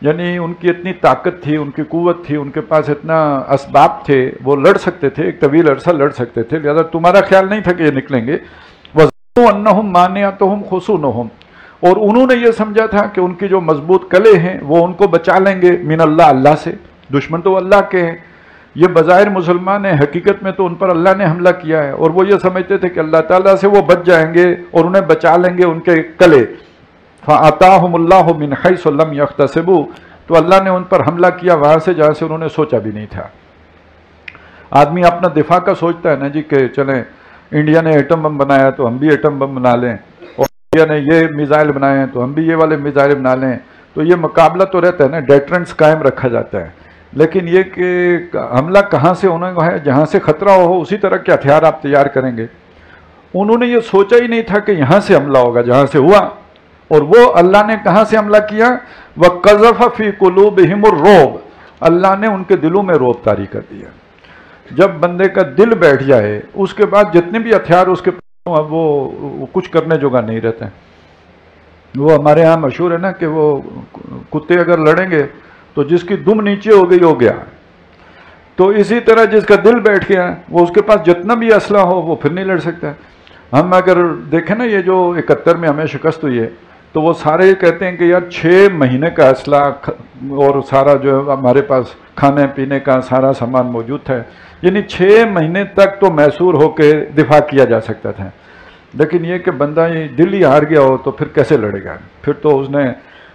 یعنی ان کی اتنی طاقت تھی، ان کی قوت تھی، ان کے پاس اتنا اسباب تھے، وہ لڑ سکتے تھے، ایک طویل عرصہ لڑ سکتے تھے، لہذا تمہارا خیال نہیں تھا کہ یہ نکلیں گے. وَظَنُّوا أَنَّهُمْ مَانِعَتُهُمْ خُصُونُهُمْ، اور انہوں نے یہ سمجھا تھا کہ ان کی جو مضبوط کلے ہیں وہ ان کو بچا لیں گے من اللہ، اللہ سے. دشمن تو اللہ کے ہیں، یہ بظاہر مسلمان ہیں، حقیقت میں تو ان پر اللہ نے حملہ کیا ہے، اور وہ یہ سمجھتے تھے کہ اللہ تعالیٰ سے وہ بچ جائیں گے اور انہیں بچا لیں گے ان کے کلے. فَأَتَاهُمُ اللَّهُ مِنْ حَيْثُ لَمْ يَحْتَسِبُوا، تو اللہ نے ان پر حملہ کیا وہاں سے جہاں سے انہوں نے سوچا بھی نہیں تھا. آدمی اپنا دفاع کا سوچتا ہے نا جی کہ چلیں انڈیا نے ایٹم بم بنایا تو ہم بھی ایٹم بم بنا لیں، اور انڈیا نے یہ میزائل بنائے ہیں تو ہم بھی یہ والے میزائل بنا لیں. تو یہ مقابلہ تو رہتا ہے نا، ڈیٹرنس قائم رکھا جاتا ہے. لیکن یہ کہ حملہ کہاں سے ہونا ہے، جہاں سے خطرہ ہو اسی طرح کے ہتھیار آپ تیار کریں گے. انہوں نے یہ سوچا ہی نہیں تھا کہ یہاں سے حملہ ہوگا جہاں سے ہوا. اور وہ اللہ نے کہاں سے حملہ کیا؟ وَقَذَفَ فِي قُلُوبِهِمُ الرُّعْبَ، اللہ نے ان کے دلوں میں رعب طاری کر دیا. جب بندے کا دل بیٹھ جائے اس کے بعد جتنے بھی ہتھیار اس کے وہ کچھ کرنے جوگا نہیں رہتے ہیں. وہ ہمارے ہاں مشہور ہے نا کہ وہ کتے اگر لڑیں گے تو جس کی دم نیچے ہو گئی ہو گیا. تو اسی طرح جس کا دل بیٹھ گیا وہ اس کے پاس جتنا بھی اسلحہ ہو وہ پھر نہیں لڑ سکتا. ہم اگر دیکھیں نا یہ جو 71 میں ہمیں شکست ہوئی ہے تو وہ سارے یہ کہتے ہیں کہ یار 6 مہینے کا اسلحہ اور سارا جو ہے ہمارے پاس کھانے پینے کا سارا سامان موجود تھا، یعنی 6 مہینے تک تو میسور ہو کے دفاع کیا جا سکتا تھا. لیکن یہ کہ بندہ دل ہی ہار گیا ہو تو پھر کیسے لڑے گا، پھر تو اس نے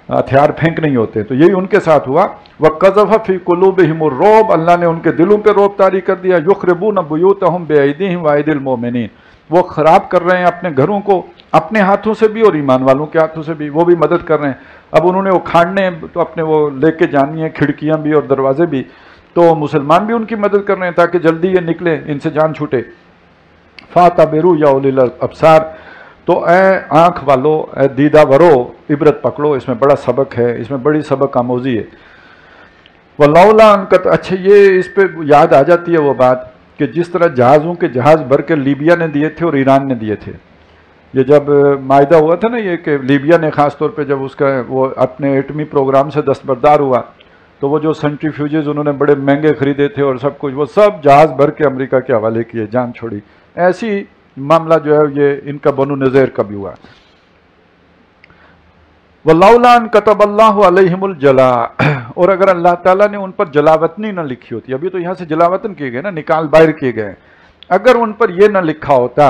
ہتھیار پھینک نہیں ہوتے. تو یہی ان کے ساتھ ہوا. وَقَذَفَ فِي قُلُوبِهِمُ الرُّعْبَ، اللہ نے ان کے دلوں پہ رعب طاری کر دیا. يُخْرِبُونَ بُيُوتَهُمْ بِأَيْدِيهِمْ وَأَيْدِي الْمُؤْمِنِينَ، وہ خراب کر رہے ہیں اپنے گھروں کو اپنے ہاتھوں سے بھی اور ایمان والوں کے ہاتھوں سے بھی، وہ بھی مدد کر رہے ہیں. اب انہوں نے اکھاڑنے تو اپنے وہ لے کے جانی ہیں، کھڑکیاں بھی اور دروازے بھی، تو مسلمان بھی ان کی مدد کر رہے ہیں تاکہ جلدی یہ نکلے، ان سے جان چھوٹے. فَاعْتَبِرُوا يَا أُولِي الْأَبْصَارِ، تو اے آنکھ والو، اے دیدہ ورو، عبرت پکڑو، اس میں بڑا سبق ہے، اس میں بڑی سبق آموزی ہے. وَلَوْلَا أَن قَدْ، اچھا یہ اس پہ یاد آ جاتی ہے وہ بات کہ جس طرح جہازوں کے جہاز بھر کے لیبیا نے دیے تھے اور ایران نے دیے تھے. یہ جب معاہدہ ہوا تھا نا یہ کہ لیبیا نے خاص طور پہ جب اس کا وہ اپنے ایٹمی پروگرام سے دستبردار ہوا تو وہ جو سینٹریفیوجز انہوں نے بڑے مہنگے خریدے تھے اور سب کچھ وہ سب جہاز بھر کے امریکہ کے حوالے کیے، جان چھوڑی. ایسی معاملہ جو ہے یہ ان کا بنو نذیر کا بھی ہوا. وَلَوْلَا أَن كَتَبَ اللَّهُ عَلَيْهِمُ الْجَلَاءَ، اور اگر اللہ تعالیٰ نے ان پر جلاوطنی نہ لکھی ہوتی، ابھی تو یہاں سے جلاوطن کیے گئے نا، نکال باہر کیے گئے، اگر ان پر یہ نہ لکھا ہوتا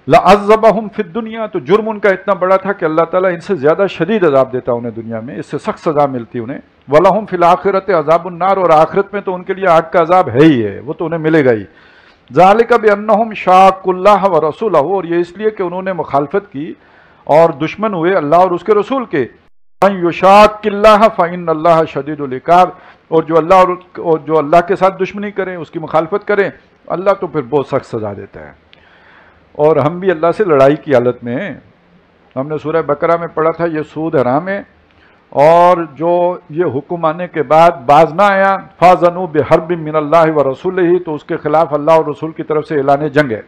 لَعَذَّبَهُمْ فِي الدُّنْيَا، تو جرم ان کا اتنا بڑا تھا کہ اللہ تعالیٰ ان سے زیادہ شدید عذاب دیتا انہیں دنیا میں، اس سے سخت سزا ملتی انہیں. وَلَهُمْ فِي الْآخِرَةِ عَذَابُ النَّارِ، اور آخرت میں تو ان کے لیے آگ کا عذاب ہے ہی ہے، وہ تو انہیں ملے گا ہی. ذَلِكَ بِأَنَّهُمْ شَاقُّوا اللَّهَ وَرَسُولَهُ، اور یہ اس لیے کہ انہوں نے مخالفت کی اور دشمن ہوئے اللہ اور اس کے رسول کے. مَن يُشَاقِّ اللَّهَ فَإِنَّ اللَّهَ شَدِيدُ الْعِقَابِ، اور جو اللہ کے ساتھ دشمنی کریں، اس کی مخالفت کریں، اللہ تو پھر بہت سخت سزا دیتا ہے. اور ہم بھی اللہ سے لڑائی کی حالت میں ہیں. ہم نے سورہ بقرہ میں پڑھا تھا یہ سود حرام ہے، اور جو یہ حکم آنے کے بعد باز نہ آیا فَاذَنُوا بِحَرْبٍ مِّنَ اللَّهِ وَرَسُولِهِ، تو اس کے خلاف اللہ اور رسول کی طرف سے اعلان جنگ ہے.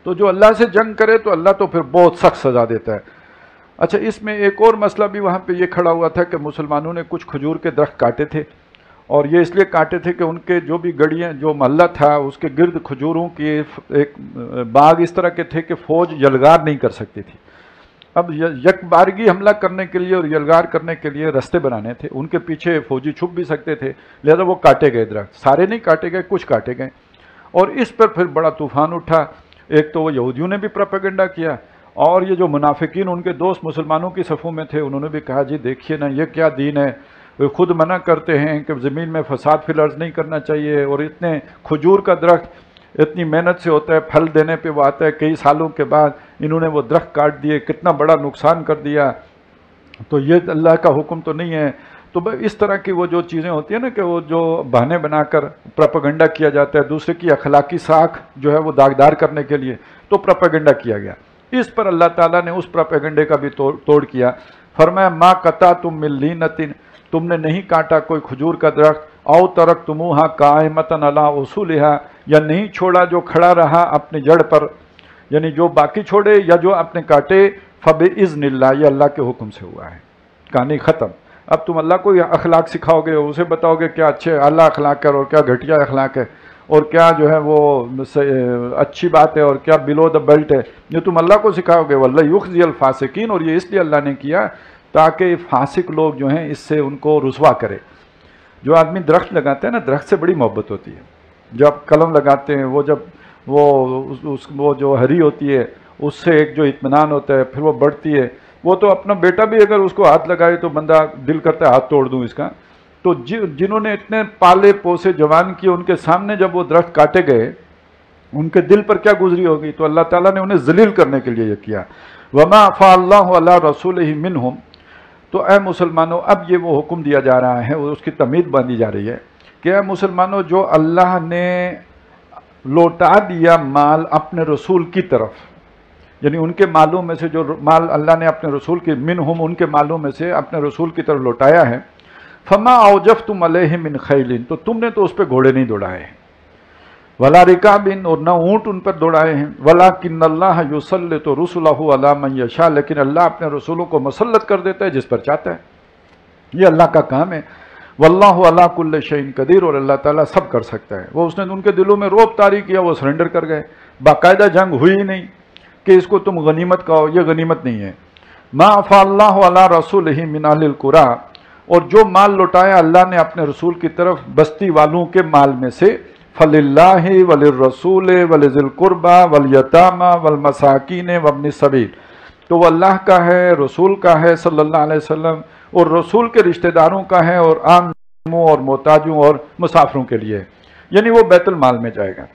تو جو اللہ سے جنگ کرے تو اللہ تو پھر بہت سخت سزا دیتا ہے. اچھا اس میں ایک اور مسئلہ بھی وہاں پہ یہ کھڑا ہوا تھا کہ مسلمانوں نے کچھ کھجور کے درخت کاٹے تھے، اور یہ اس لیے کاٹے تھے کہ ان کے جو بھی گڑیاں جو محلہ تھا اس کے گرد کھجوروں کی ایک باغ اس طرح کے تھے کہ فوج یلغار نہیں کر سکتی تھی. اب یک بارگی حملہ کرنے کے لیے اور یلغار کرنے کے لیے رستے بنانے تھے، ان کے پیچھے فوجی چھپ بھی سکتے تھے، لہذا وہ کاٹے گئے درخت. سارے نہیں کاٹے گئے، کچھ کاٹے گئے، اور اس پر پھر بڑا طوفان اٹھا. ایک تو وہ یہودیوں نے بھی پروپیگنڈا کیا، اور یہ جو منافقین ان کے دوست مسلمانوں کی صفوں میں تھے انہوں نے بھی کہا جی دیکھیے نا یہ کیا دین ہے، وہ خود منع کرتے ہیں کہ زمین میں فساد فی الارض نہیں کرنا چاہیے، اور اتنے کھجور کا درخت اتنی محنت سے ہوتا ہے، پھل دینے پہ وہ آتا ہے کئی سالوں کے بعد، انہوں نے وہ درخت کاٹ دیے، کتنا بڑا نقصان کر دیا. تو یہ اللہ کا حکم تو نہیں ہے. تو اس طرح کی وہ جو چیزیں ہوتی ہیں نا کہ وہ جو بہانے بنا کر پروپیگنڈا کیا جاتا ہے دوسرے کی اخلاقی ساکھ جو ہے وہ داغدار کرنے کے لیے، تو پروپیگنڈا کیا گیا. اس پر اللہ تعالیٰ نے اس پروپیگنڈے کا بھی توڑ کیا. فرمایا ما قطعتم من لینۃ، تم نے نہیں کاٹا کوئی کھجور کا درخت، او ترکتموہا قائمۃ علی اصولہا، یا نہیں چھوڑا جو کھڑا رہا اپنی جڑ پر، یعنی جو باقی چھوڑے یا جو اپنے کاٹے، فباذن اللہ، یہ اللہ کے حکم سے ہوا ہے، کہانی ختم. اب تم اللہ کو اخلاق سکھاؤ گے، اسے بتاؤ گے کیا اچھے اعلیٰ اخلاق ہے اور کیا گھٹیا اخلاق ہے، اور کیا جو ہے وہ اچھی بات ہے اور کیا بلو دا بیلٹ ہے، یہ تم اللہ کو سکھاؤ گے۔ واللہ یخزی الفاسقین، اور یہ اس لیے اللہ نے کیا تاکہ فاسق لوگ جو ہیں اس سے ان کو رسوا کرے۔ جو آدمی درخت لگاتے ہیں نا، درخت سے بڑی محبت ہوتی ہے، جب قلم لگاتے ہیں وہ جب وہ جو ہری ہوتی ہے اس سے ایک جو اطمینان ہوتا ہے، پھر وہ بڑھتی ہے، وہ تو اپنا بیٹا بھی اگر اس کو ہاتھ لگائے تو بندہ دل کرتا ہے ہاتھ توڑ دوں اس کا۔ تو جنہوں نے اتنے پالے پوسے جوان کیے، ان کے سامنے جب وہ درخت کاٹے گئے ان کے دل پر کیا گزری ہوگی؟ تو اللہ تعالیٰ نے انہیں ذلیل کرنے کے لیے یہ کیا۔ وما افاء اللہ علی رسولہ منہم، تو اے مسلمانوں اب یہ وہ حکم دیا جا رہا ہے، اس کی تمہید باندھی جا رہی ہے کہ اے مسلمانوں جو اللہ نے لوٹا دیا مال اپنے رسول کی طرف، یعنی ان کے مالوں میں سے جو مال اللہ نے اپنے رسول کی منہم، ان کے مالوں میں سے اپنے رسول کی طرف لوٹایا ہے، فما اوجفتم علیہ من خیل، تو تم نے تو اس پہ گھوڑے نہیں دوڑائے ہیں، ولا رکاب، اور نہ اونٹ ان پر دوڑائے ہیں، ولکن اللہ یسلط رسلہ علی من یشاء، لیکن اللہ اپنے رسولوں کو مسلط کر دیتا ہے جس پر چاہتا ہے، یہ اللہ کا کام ہے۔ واللہ علی کل شیء قدیر، اور اللہ تعالیٰ سب کر سکتا ہے۔ وہ اس نے ان کے دلوں میں رعب طاری کیا، وہ سرنڈر کر گئے، باقاعدہ جنگ ہوئی ہی نہیں کہ اس کو تم غنیمت کہو، یہ غنیمت نہیں ہے۔ ما افاء اللہ علی رسولہ من اہل القری، اور جو مال لوٹایا اللہ نے اپنے رسول کی طرف بستی والوں کے مال میں سے، فللہ وللرسول ولذی القربى والیتامى والمساکین وابن السبیل، تو وہ اللہ کا ہے، رسول کا ہے صلی اللہ علیہ وسلم، اور رسول کے رشتہ داروں کا ہے، اور عام اور محتاجوں اور مسافروں کے لیے، یعنی وہ بیت المال میں جائے گا۔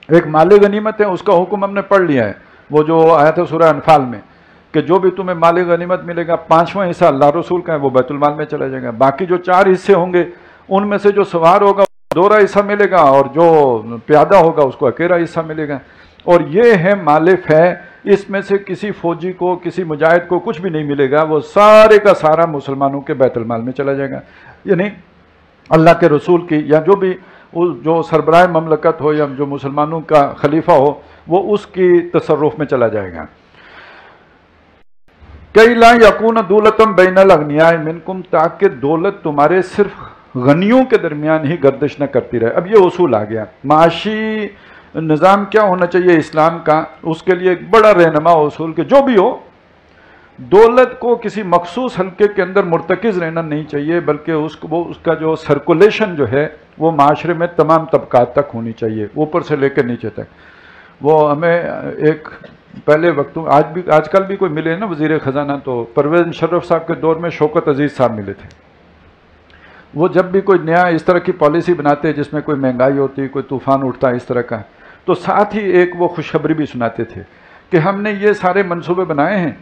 ایک مال غنیمت ہے، اس کا حکم ہم نے پڑھ لیا ہے، وہ جو آیا تھا سورہ انفال میں کہ جو بھی تمہیں مال غنیمت ملے گا 5واں حصہ اللہ رسول کا ہے، وہ بیت المال میں چلا جائے گا، باقی جو 4 حصے ہوں گے ان میں سے جو سوار ہوگا 2 حصہ ملے گا، اور جو پیادہ ہوگا اس کو 1 حصہ ملے گا۔ اور یہ ہے مال فے، اس میں سے کسی فوجی کو، کسی مجاہد کو کچھ بھی نہیں ملے گا، وہ سارے کا سارا مسلمانوں کے بیت المال میں چلا جائے گا، یعنی اللہ کے رسول کی یا جو سربراہ مملکت ہو یا جو مسلمانوں کا خلیفہ ہو، وہ اس کی تصرف میں چلا جائے گا۔ کئی لا یکون دولتم بین الاغنیاء منکم، تاکہ دولت تمہارے صرف غنیوں کے درمیان ہی گردش نہ کرتی رہے۔ اب یہ اصول آ گیا، معاشی نظام کیا ہونا چاہیے اسلام کا، اس کے لیے ایک بڑا رہنما اصول کہ جو بھی ہو دولت کو کسی مخصوص حلقے کے اندر مرتکز رہنا نہیں چاہیے، بلکہ اس کا جو سرکولیشن جو ہے وہ معاشرے میں تمام طبقات تک ہونی چاہیے، اوپر سے لے کے نیچے تک۔ وہ ہمیں ایک پہلے وقتوں، آج کل بھی کوئی ملے نا وزیر خزانہ، تو پرویز مشرف صاحب کے دور میں شوکت عزیز صاحب ملے تھے۔ وہ جب بھی کوئی نیا اس طرح کی پالیسی بناتے جس میں کوئی مہنگائی ہوتی، کوئی طوفان اٹھتا اس طرح کا، تو ساتھ ہی ایک وہ خوشخبری بھی سناتے تھے کہ ہم نے یہ سارے منصوبے بنائے ہیں،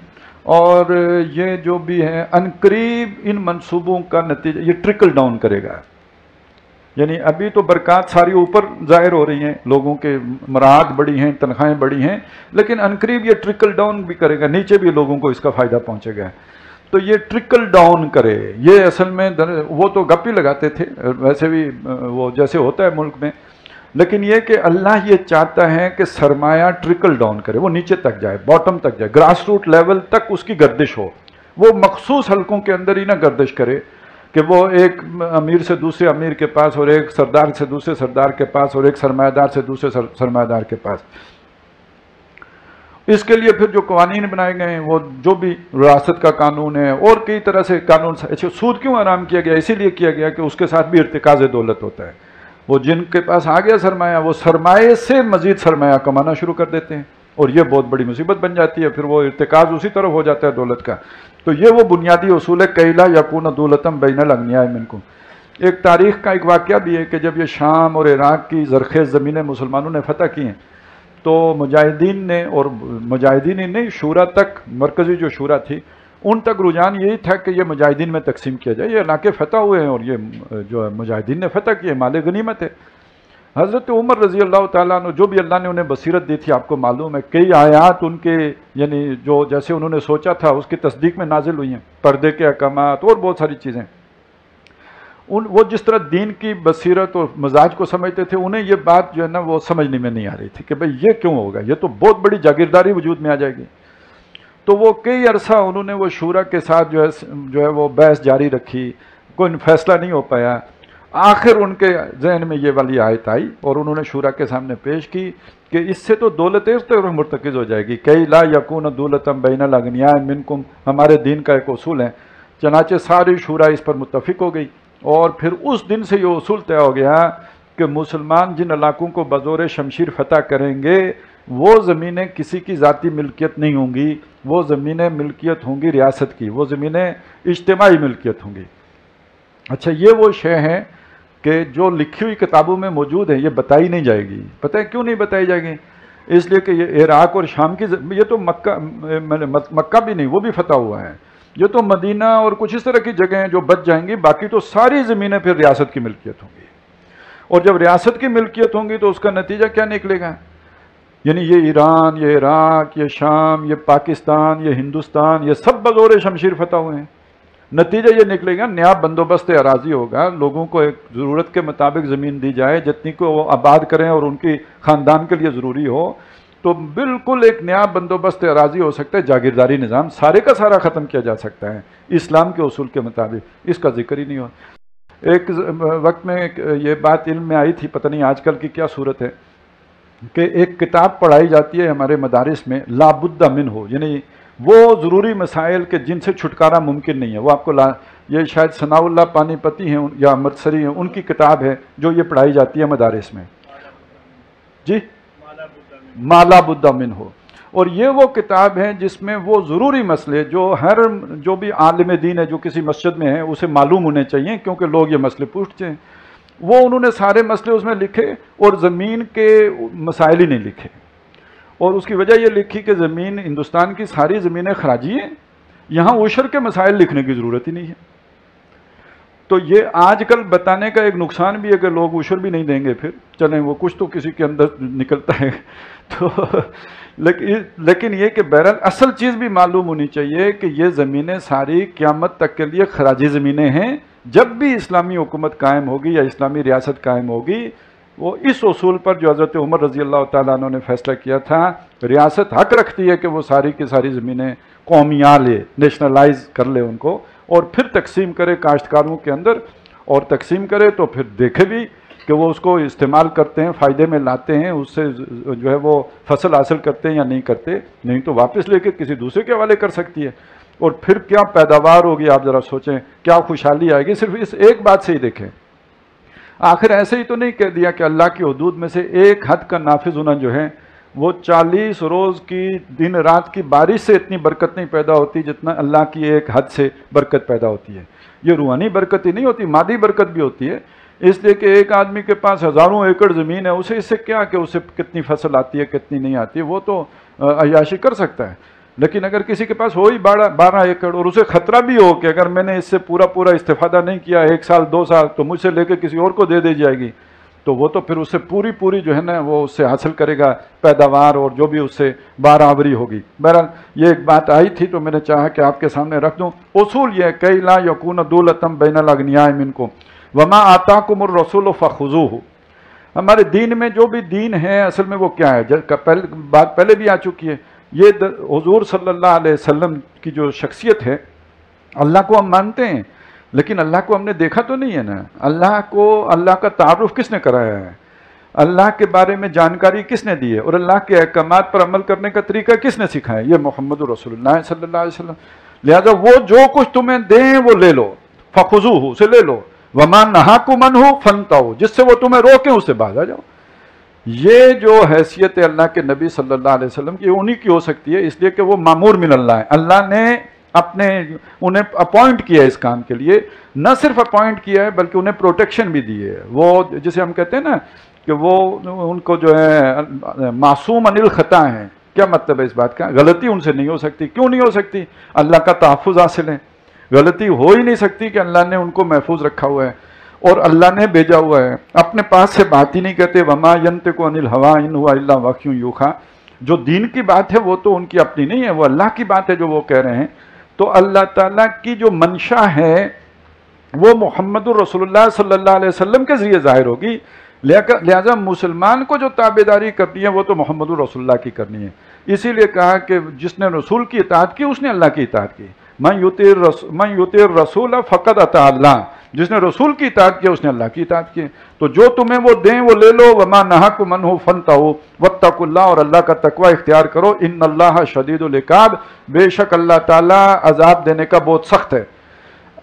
اور یہ جو بھی ہے عنقریب ان منصوبوں کا نتیجہ یہ ٹرکل ڈاؤن کرے گا، یعنی ابھی تو برکات ساری اوپر ظاہر ہو رہی ہیں، لوگوں کے مراعات بڑی ہیں، تنخواہیں بڑی ہیں، لیکن عنقریب یہ ٹرکل ڈاؤن بھی کرے گا، نیچے بھی لوگوں کو اس کا فائدہ پہنچے گا۔ تو یہ ٹرکل ڈاؤن کرے، یہ اصل میں وہ تو گپ ہی لگاتے تھے ویسے بھی، وہ جیسے ہوتا ہے ملک میں، لیکن یہ کہ اللہ یہ چاہتا ہے کہ سرمایہ ٹرکل ڈاؤن کرے، وہ نیچے تک جائے، باٹم تک جائے، گراس روٹ لیول تک اس کی گردش ہو، وہ مخصوص حلقوں کے اندر ہی نہ گردش کرے کہ وہ ایک امیر سے دوسرے امیر کے پاس، اور ایک سردار سے دوسرے سردار کے پاس، اور ایک سرمایہ دار سے دوسرے سرمایہ دار کے پاس۔ اس کے لیے پھر جو قوانین بنائے گئے ہیں، وہ جو بھی ریاست کا قانون ہے اور کئی طرح سے قانون، سود کیوں حرام کیا گیا؟ اسی لیے کیا گیا کہ اس کے ساتھ بھی ارتکاز دولت ہوتا ہے، وہ جن کے پاس آ گیا سرمایہ، وہ سرمایہ سے مزید سرمایہ کمانا شروع کر دیتے ہیں، اور یہ بہت بڑی مصیبت بن جاتی ہے، پھر وہ ارتکاز اسی طرف ہو جاتا ہے دولت کا۔ تو یہ وہ بنیادی اصول ہے کہ لا یکون دولتم بین الاغنیاء منکم۔ ایک تاریخ کا ایک واقعہ بھی ہے کہ جب یہ شام اور عراق کی زرخیز زمینیں مسلمانوں نے فتح کی ہیں، تو مجاہدین نے، اور مجاہدین ہی نہیں، شورا تک، مرکزی جو شورا تھی ان تک رجحان یہی تھا کہ یہ مجاہدین میں تقسیم کیا جائے، یہ علاقے فتح ہوئے ہیں اور یہ جو ہے مجاہدین نے فتح کیے، مال غنیمت ہے۔ حضرت عمر رضی اللہ تعالیٰ عنہ، جو بھی اللہ نے انہیں بصیرت دی تھی، آپ کو معلوم ہے کئی آیات ان کے، یعنی جو جیسے انہوں نے سوچا تھا اس کی تصدیق میں نازل ہوئی ہیں، پردے کے احکامات اور بہت ساری چیزیں۔ وہ جس طرح دین کی بصیرت اور مزاج کو سمجھتے تھے، انہیں یہ بات جو ہے نا وہ سمجھنے میں نہیں آ رہی تھی کہ بھئی یہ کیوں ہوگا، یہ تو بہت بڑی جاگیرداری وجود میں آ جائے گی۔ تو وہ کئی عرصہ انہوں نے وہ شورا کے ساتھ جو ہے وہ بحث جاری رکھی، کوئی فیصلہ نہیں ہو پایا۔ آخر ان کے ذہن میں یہ والی آیت آئی اور انہوں نے شورا کے سامنے پیش کی کہ اس سے تو دولت اس طرح مرتکز ہو جائے گی، کئی لا یکون دولتم بین الاغنیاء منکم، ہمارے دین کا ایک اصول ہے۔ چنانچہ ساری شورا اس پر متفق ہو گئی، اور پھر اس دن سے یہ اصول طے ہو گیا کہ مسلمان جن علاقوں کو بزور شمشیر فتح کریں گے وہ زمینیں کسی کی ذاتی ملکیت نہیں ہوں گی، وہ زمینیں ملکیت ہوں گی ریاست کی، وہ زمینیں اجتماعی ملکیت ہوں گی۔ اچھا، یہ وہ شے ہیں کہ جو لکھی ہوئی کتابوں میں موجود ہے، یہ بتائی نہیں جائے گی۔ پتہ ہے کیوں نہیں بتائی جائے گی؟ اس لیے کہ یہ عراق اور شام کی یہ تو مکہ بھی نہیں، وہ بھی فتح ہوا ہے، یہ تو مدینہ اور کچھ اس طرح کی جگہیں ہیں جو بچ جائیں گی، باقی تو ساری زمینیں پھر ریاست کی ملکیت ہوں گی۔ اور جب ریاست کی ملکیت ہوں گی تو اس کا نتیجہ کیا نکلے گا؟ یعنی یہ ایران، یہ عراق، یہ شام، یہ پاکستان، یہ ہندوستان، یہ سب بزور شمشیر فتح ہوئے ہیں۔ نتیجہ یہ نکلے گا نیا بندوبست اراضی ہوگا، لوگوں کو ایک ضرورت کے مطابق زمین دی جائے جتنی کو وہ آباد کریں اور ان کی خاندان کے لیے ضروری ہو، تو بالکل ایک نیا بندوبست اراضی ہو سکتا ہے، جاگیرداری نظام سارے کا سارا ختم کیا جا سکتا ہے اسلام کے اصول کے مطابق، اس کا ذکر ہی نہیں ہوا۔ ایک وقت میں یہ بات علم میں آئی تھی، پتہ نہیں آج کل کی کیا صورت ہے، کہ ایک کتاب پڑھائی جاتی ہے ہمارے مدارس میں، لا بد منہ، یعنی وہ ضروری مسائل کے جن سے چھٹکارا ممکن نہیں ہے، وہ آپ کو یہ شاید ثناء اللہ پانی پتی ہیں یا امرتسری ہیں، ان کی کتاب ہے جو یہ پڑھائی جاتی ہے مدارس میں، جی مالا بد منہ۔ اور یہ وہ کتاب ہے جس میں وہ ضروری مسئلے جو بھی عالم دین ہے جو کسی مسجد میں ہے اسے معلوم ہونے چاہیے، کیونکہ لوگ یہ مسئلے پوچھتے ہیں، وہ انہوں نے سارے مسئلے اس میں لکھے اور زمین کے مسائل ہی نہیں لکھے، اور اس کی وجہ یہ لکھی کہ زمین، ہندوستان کی ساری زمینیں خراجی ہیں، یہاں عشر کے مسائل لکھنے کی ضرورت ہی نہیں ہے۔ تو یہ آج کل بتانے کا ایک نقصان بھی ہے کہ لوگ عشر بھی نہیں دیں گے، پھر چلیں وہ کچھ تو کسی کے اندر نکلتا ہے تو لیکن یہ کہ بہرحال اصل چیز بھی معلوم ہونی چاہیے کہ یہ زمینیں ساری قیامت تک کے لیے خراجی زمینیں ہیں۔ جب بھی اسلامی حکومت قائم ہوگی یا اسلامی ریاست قائم ہوگی، وہ اس اصول پر جو حضرت عمر رضی اللہ تعالیٰ عنہ نے فیصلہ کیا تھا، ریاست حق رکھتی ہے کہ وہ ساری کی ساری زمینیں قومیاں لے، نیشنلائز کر لے ان کو، اور پھر تقسیم کرے کاشتکاروں کے اندر، اور تقسیم کرے تو پھر دیکھے بھی کہ وہ اس کو استعمال کرتے ہیں، فائدے میں لاتے ہیں، اس سے جو ہے وہ فصل حاصل کرتے ہیں یا نہیں کرتے، نہیں تو واپس لے کے کسی دوسرے کے حوالے کر سکتی ہے، اور پھر کیا پیداوار ہوگی، آپ ذرا سوچیں کیا خوشحالی آئے گی۔ صرف اس ایک بات سے ہی دیکھیں، آخر ایسے ہی تو نہیں کہہ دیا کہ اللہ کی حدود میں سے ایک حد کا نافذ ہونا جو ہے وہ 40 روز کی دن رات کی بارش سے اتنی برکت نہیں پیدا ہوتی جتنا اللہ کی ایک حد سے برکت پیدا ہوتی ہے۔ یہ روحانی برکت ہی نہیں ہوتی، مادی برکت بھی ہوتی ہے، اس لیے کہ ایک آدمی کے پاس ہزاروں ایکڑ زمین ہے، اسے اس سے کیا کہ اسے کتنی فصل آتی ہے کتنی نہیں آتی ہے، وہ تو عیاشی کر سکتا ہے، لیکن اگر کسی کے پاس ہو ہی 12 ایکڑ اور اسے خطرہ بھی ہو کہ اگر میں نے اس سے پورا استفادہ نہیں کیا 1 سال 2 سال تو مجھ سے لے کے کسی اور کو دے دی جائے گی، تو وہ تو پھر اس سے پوری جو ہے نا وہ اس سے حاصل کرے گا پیداوار، اور جو بھی اس سے برآوری ہوگی۔ بہرحال یہ ایک بات آئی تھی تو میں نے چاہا کہ آپ کے سامنے رکھ دوں۔ اصول یہ ہے کہ لا یکون دولتم بین الاغنیاء منکم وما آتاکم الرسول فخذوہ۔ ہمارے دین میں جو بھی دین ہے اصل میں وہ کیا ہے، بات پہلے بھی آ چکی ہے، یہ حضور صلی اللہ علیہ وسلم کی جو شخصیت ہے، اللہ کو ہم مانتے ہیں لیکن اللہ کو ہم نے دیکھا تو نہیں ہے نا، اللہ کا تعارف کس نے کرایا ہے، اللہ کے بارے میں جانکاری کس نے دی ہے، اور اللہ کے احکامات پر عمل کرنے کا طریقہ کس نے سکھایا؟ یہ محمد رسول اللہ صلی اللہ علیہ وسلم۔ لہذا وہ جو کچھ تمہیں دیں وہ لے لو، فخذوہ سے لے لو، وما نہاکم عنہ فانتہوا، جس سے وہ تمہیں روکیں اس سے باز آ جاؤ۔ یہ جو حیثیت ہے اللہ کے نبی صلی اللہ علیہ وسلم کی، انہی کی ہو سکتی ہے، اس لیے کہ وہ مامور من اللہ ہے، اللہ نے انہیں اپوائنٹ کیا ہے اس کام کے لیے، نہ صرف اپوائنٹ کیا ہے بلکہ انہیں پروٹیکشن بھی دی ہے۔ وہ جسے ہم کہتے ہیں نا کہ وہ ان کو جو ہے معصوم عن الخطا ہیں، کیا مطلب ہے اس بات کا؟ غلطی ان سے نہیں ہو سکتی۔ کیوں نہیں ہو سکتی؟ اللہ کا تحفظ حاصل ہے، غلطی ہو ہی نہیں سکتی کہ اللہ نے ان کو محفوظ رکھا ہوا ہے اور اللہ نے بھیجا ہوا ہے، اپنے پاس سے بات ہی نہیں کہتے۔ وما ينطق عن الهوى ان هو الا وحی یوحی، جو دین کی بات ہے وہ تو ان کی اپنی نہیں ہے، وہ اللہ کی بات ہے جو وہ کہہ رہے ہیں۔ تو اللہ تعالیٰ کی جو منشا ہے وہ محمد الرسول اللہ صلی اللہ علیہ وسلم کے ذریعے ظاہر ہوگی، لہذا مسلمان کو جو تابعداری کرنی ہے وہ تو محمد الرسول اللہ کی کرنی ہے۔ اسی لیے کہا کہ جس نے رسول کی اطاعت کی اس نے اللہ کی اطاعت کی. من یطیع الرسول فقد اطاع اللہ، جس نے رسول کی اطاعت کی اس نے اللہ کی اطاعت کی. تو جو تمہیں وہ دیں وہ لے لو. وما نہاکم عنہ فانتہوا واتقوا اللہ، اور اللہ کا تقوی اختیار کرو. ان اللہ شدید العقاب، بے شک اللہ تعالیٰ عذاب دینے کا بہت سخت ہے.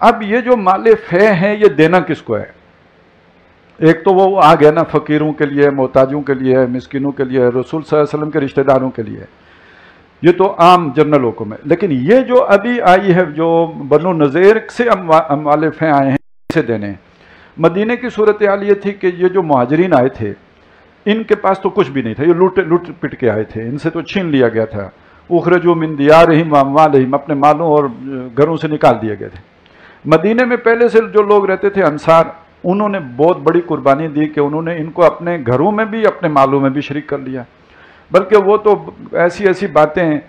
اب یہ جو مال فے ہے یہ دینا کس کو ہے؟ ایک تو وہ آ گیا نا فقیروں کے لیے، محتاجوں کے لیے، مسکینوں کے لیے، رسول صلی اللہ علیہ وسلم کے رشتہ داروں کے لیے، یہ تو عام جنرل حکم ہے. لیکن یہ جو ابھی آئی ہے جو بنو نذیر سے اموال فے آئے ہیں اسے دینے ہیں. مدینہ کی صورتحال یہ تھی کہ یہ جو مہاجرین آئے تھے ان کے پاس تو کچھ بھی نہیں تھا، یہ لوٹ پٹ کے آئے تھے، ان سے تو چھین لیا گیا تھا. اخرجوا من دیارہم واموالہم، اپنے مالوں اور گھروں سے نکال دیے گئے تھے. مدینہ میں پہلے سے جو لوگ رہتے تھے انصار، انہوں نے بہت بڑی قربانی دی کہ انہوں نے ان کو اپنے گھروں میں بھی اپنے مالوں میں بھی شریک کر لیا. بلکہ وہ تو ایسی ایسی باتیں ہیں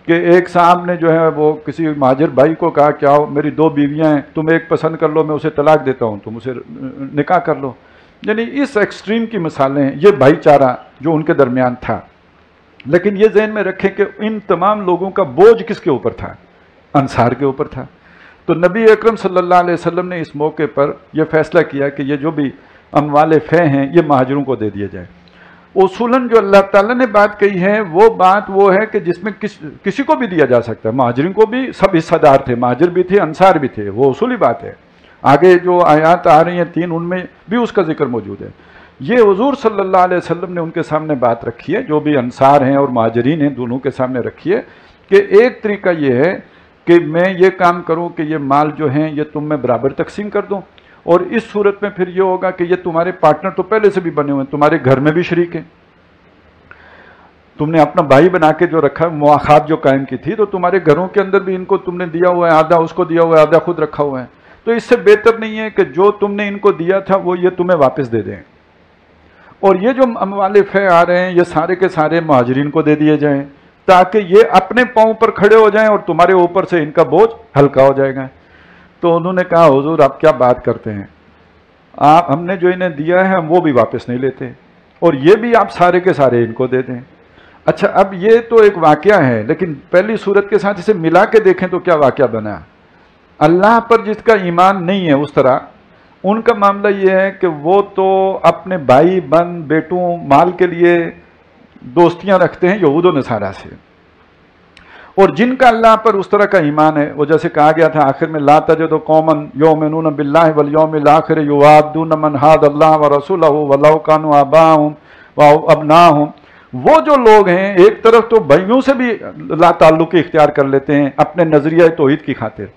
کہ ایک صاحب نے جو ہے وہ کسی مہاجر بھائی کو کہا کہ آؤ میری 2 بیویاں ہیں، تم ایک پسند کر لو، میں اسے طلاق دیتا ہوں، تم اسے نکاح کر لو. یعنی اس ایکسٹریم کی مثالیں ہیں. یہ بھائی چارہ جو ان کے درمیان تھا. لیکن یہ ذہن میں رکھیں کہ ان تمام لوگوں کا بوجھ کس کے اوپر تھا؟ انصار کے اوپر تھا. تو نبی اکرم صلی اللہ علیہ وسلم نے اس موقع پر یہ فیصلہ کیا کہ یہ جو بھی اموال فے ہیں یہ مہاجروں کو دے دیے جائے. اصولاً جو اللہ تعالیٰ نے بات کہی ہے وہ ہے کہ جس میں کسی کو بھی دیا جا سکتا ہے. مہاجرین کو بھی سب حصہ دار تھے، مہاجر بھی تھے، انصار بھی تھے، وہ اصولی بات ہے. آگے جو آیات آ رہی ہیں 3 ان میں بھی اس کا ذکر موجود ہے. یہ حضور صلی اللہ علیہ وسلم نے ان کے سامنے بات رکھی ہے، جو بھی انصار ہیں اور مہاجرین ہیں دونوں کے سامنے رکھی ہے کہ ایک طریقہ یہ ہے کہ میں یہ کام کروں کہ یہ مال جو ہیں یہ تم میں برابر تقسیم کر دوں. اور اس صورت میں پھر یہ ہوگا کہ یہ تمہارے پارٹنر تو پہلے سے بھی بنے ہوئے ہیں، تمہارے گھر میں بھی شریک ہیں. تم نے اپنا بھائی بنا کے جو رکھا، مواخات جو قائم کی تھی، تو تمہارے گھروں کے اندر بھی ان کو تم نے دیا ہوا ہے، آدھا اس کو دیا ہوا ہے، آدھا خود رکھا ہوا ہے. تو اس سے بہتر نہیں ہے کہ جو تم نے ان کو دیا تھا وہ یہ تمہیں واپس دے دیں. اور یہ جو اموال فے آ رہے ہیں یہ سارے کے سارے مہاجرین کو دے دیے جائیں تاکہ یہ اپنے پاؤں پر کھڑے ہو جائیں اور تمہارے اوپر سے ان کا بوجھ ہلکا ہو جائے گا. تو انہوں نے کہا حضور آپ کیا بات کرتے ہیں، ہم نے جو انہیں دیا ہے ہم وہ بھی واپس نہیں لیتے اور یہ بھی آپ سارے کے سارے ان کو دے دیں. اچھا اب یہ تو ایک واقعہ ہے، لیکن پہلی صورت کے ساتھ اسے ملا کے دیکھیں تو کیا واقعہ بنا. اللہ پر جس کا ایمان نہیں ہے اس طرح ان کا معاملہ یہ ہے کہ وہ تو اپنے بھائی بہن بیٹوں مال کے لیے دوستیاں رکھتے ہیں یہود و نصارہ سے. اور جن کا اللہ پر اس طرح کا ایمان ہے، وہ جیسے کہا گیا تھا آخر میں لا تجد قوما یؤمنون باللہ والیوم الاخر یوادون من حاد اللہ ورسولہ ولو کانوا آباءهم وابناءهم، وہ جو لوگ ہیں ایک طرف تو بھائیوں سے بھی لا تعلقی اختیار کر لیتے ہیں اپنے نظریہ توحید کی خاطر،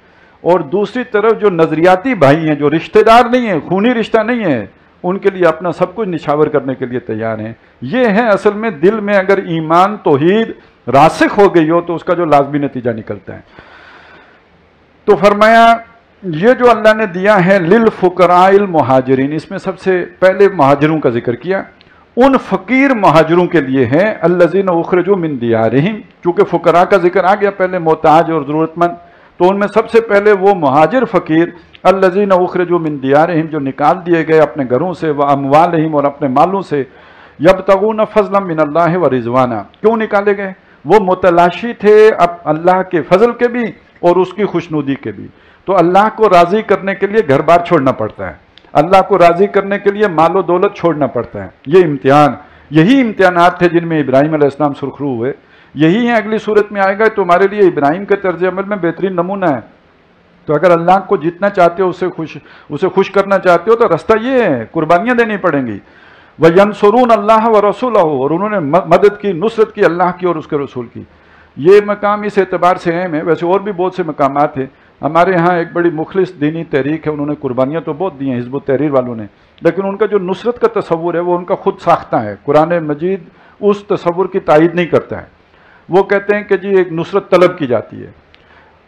اور دوسری طرف جو نظریاتی بھائی ہیں جو رشتہ دار نہیں ہیں، خونی رشتہ نہیں ہے، ان کے لیے اپنا سب کچھ نچھاور کرنے کے لیے تیار ہیں. یہ ہے اصل میں دل میں اگر ایمان توحید راسخ ہو گئی ہو تو اس کا جو لازمی نتیجہ نکلتا ہے. تو فرمایا یہ جو اللہ نے دیا ہے للفقراء المہاجرین، اس میں سب سے پہلے مہاجروں کا ذکر کیا. ان فقیر مہاجروں کے لیے ہیں الذین اخرجوا من دیارہم، چونکہ فقراء کا ذکر آ گیا پہلے محتاج اور ضرورت مند، تو ان میں سب سے پہلے وہ مہاجر فقیر الذین اخرجوا من دیارہم جو نکال دیے گئے اپنے گھروں سے، واموالہم اور اپنے مالوں سے، یبتغون فضلا من اللہ ورضوانا. کیوں نکالے گئے؟ وہ متلاشی تھے اب اللہ کے فضل کے بھی اور اس کی خوشنودی کے بھی. تو اللہ کو راضی کرنے کے لیے گھر بار چھوڑنا پڑتا ہے، اللہ کو راضی کرنے کے لیے مال و دولت چھوڑنا پڑتا ہے. یہ امتحان، یہی امتحانات تھے جن میں ابراہیم علیہ السلام سرخرو ہوئے. یہی ہے اگلی صورت میں آئے گا تمہارے لیے ابراہیم کے طرز عمل میں بہترین نمونہ ہے. تو اگر اللہ کو جتنا چاہتے ہو اسے خوش کرنا چاہتے ہو تو راستہ یہ ہے، قربانیاں دینی پڑیں گی. وَيَنْصُرُونَ اللَّهَ وَرَسُولَهُ، اور انہوں نے مدد کی، نصرت کی اللہ کی اور اس کے رسول کی. یہ مقام اس اعتبار سے اہم ہے. ویسے اور بھی بہت سے مقامات ہیں. ہمارے ہاں ایک بڑی مخلص دینی تحریک ہے، انہوں نے قربانیاں تو بہت دی ہیں حزب التحریر والوں نے، لیکن ان کا جو نصرت کا تصور ہے وہ ان کا خود ساختہ ہے. قرآن مجید اس تصور کی تائید نہیں کرتا ہے. وہ کہتے ہیں کہ جی ایک نصرت طلب کی جاتی ہے،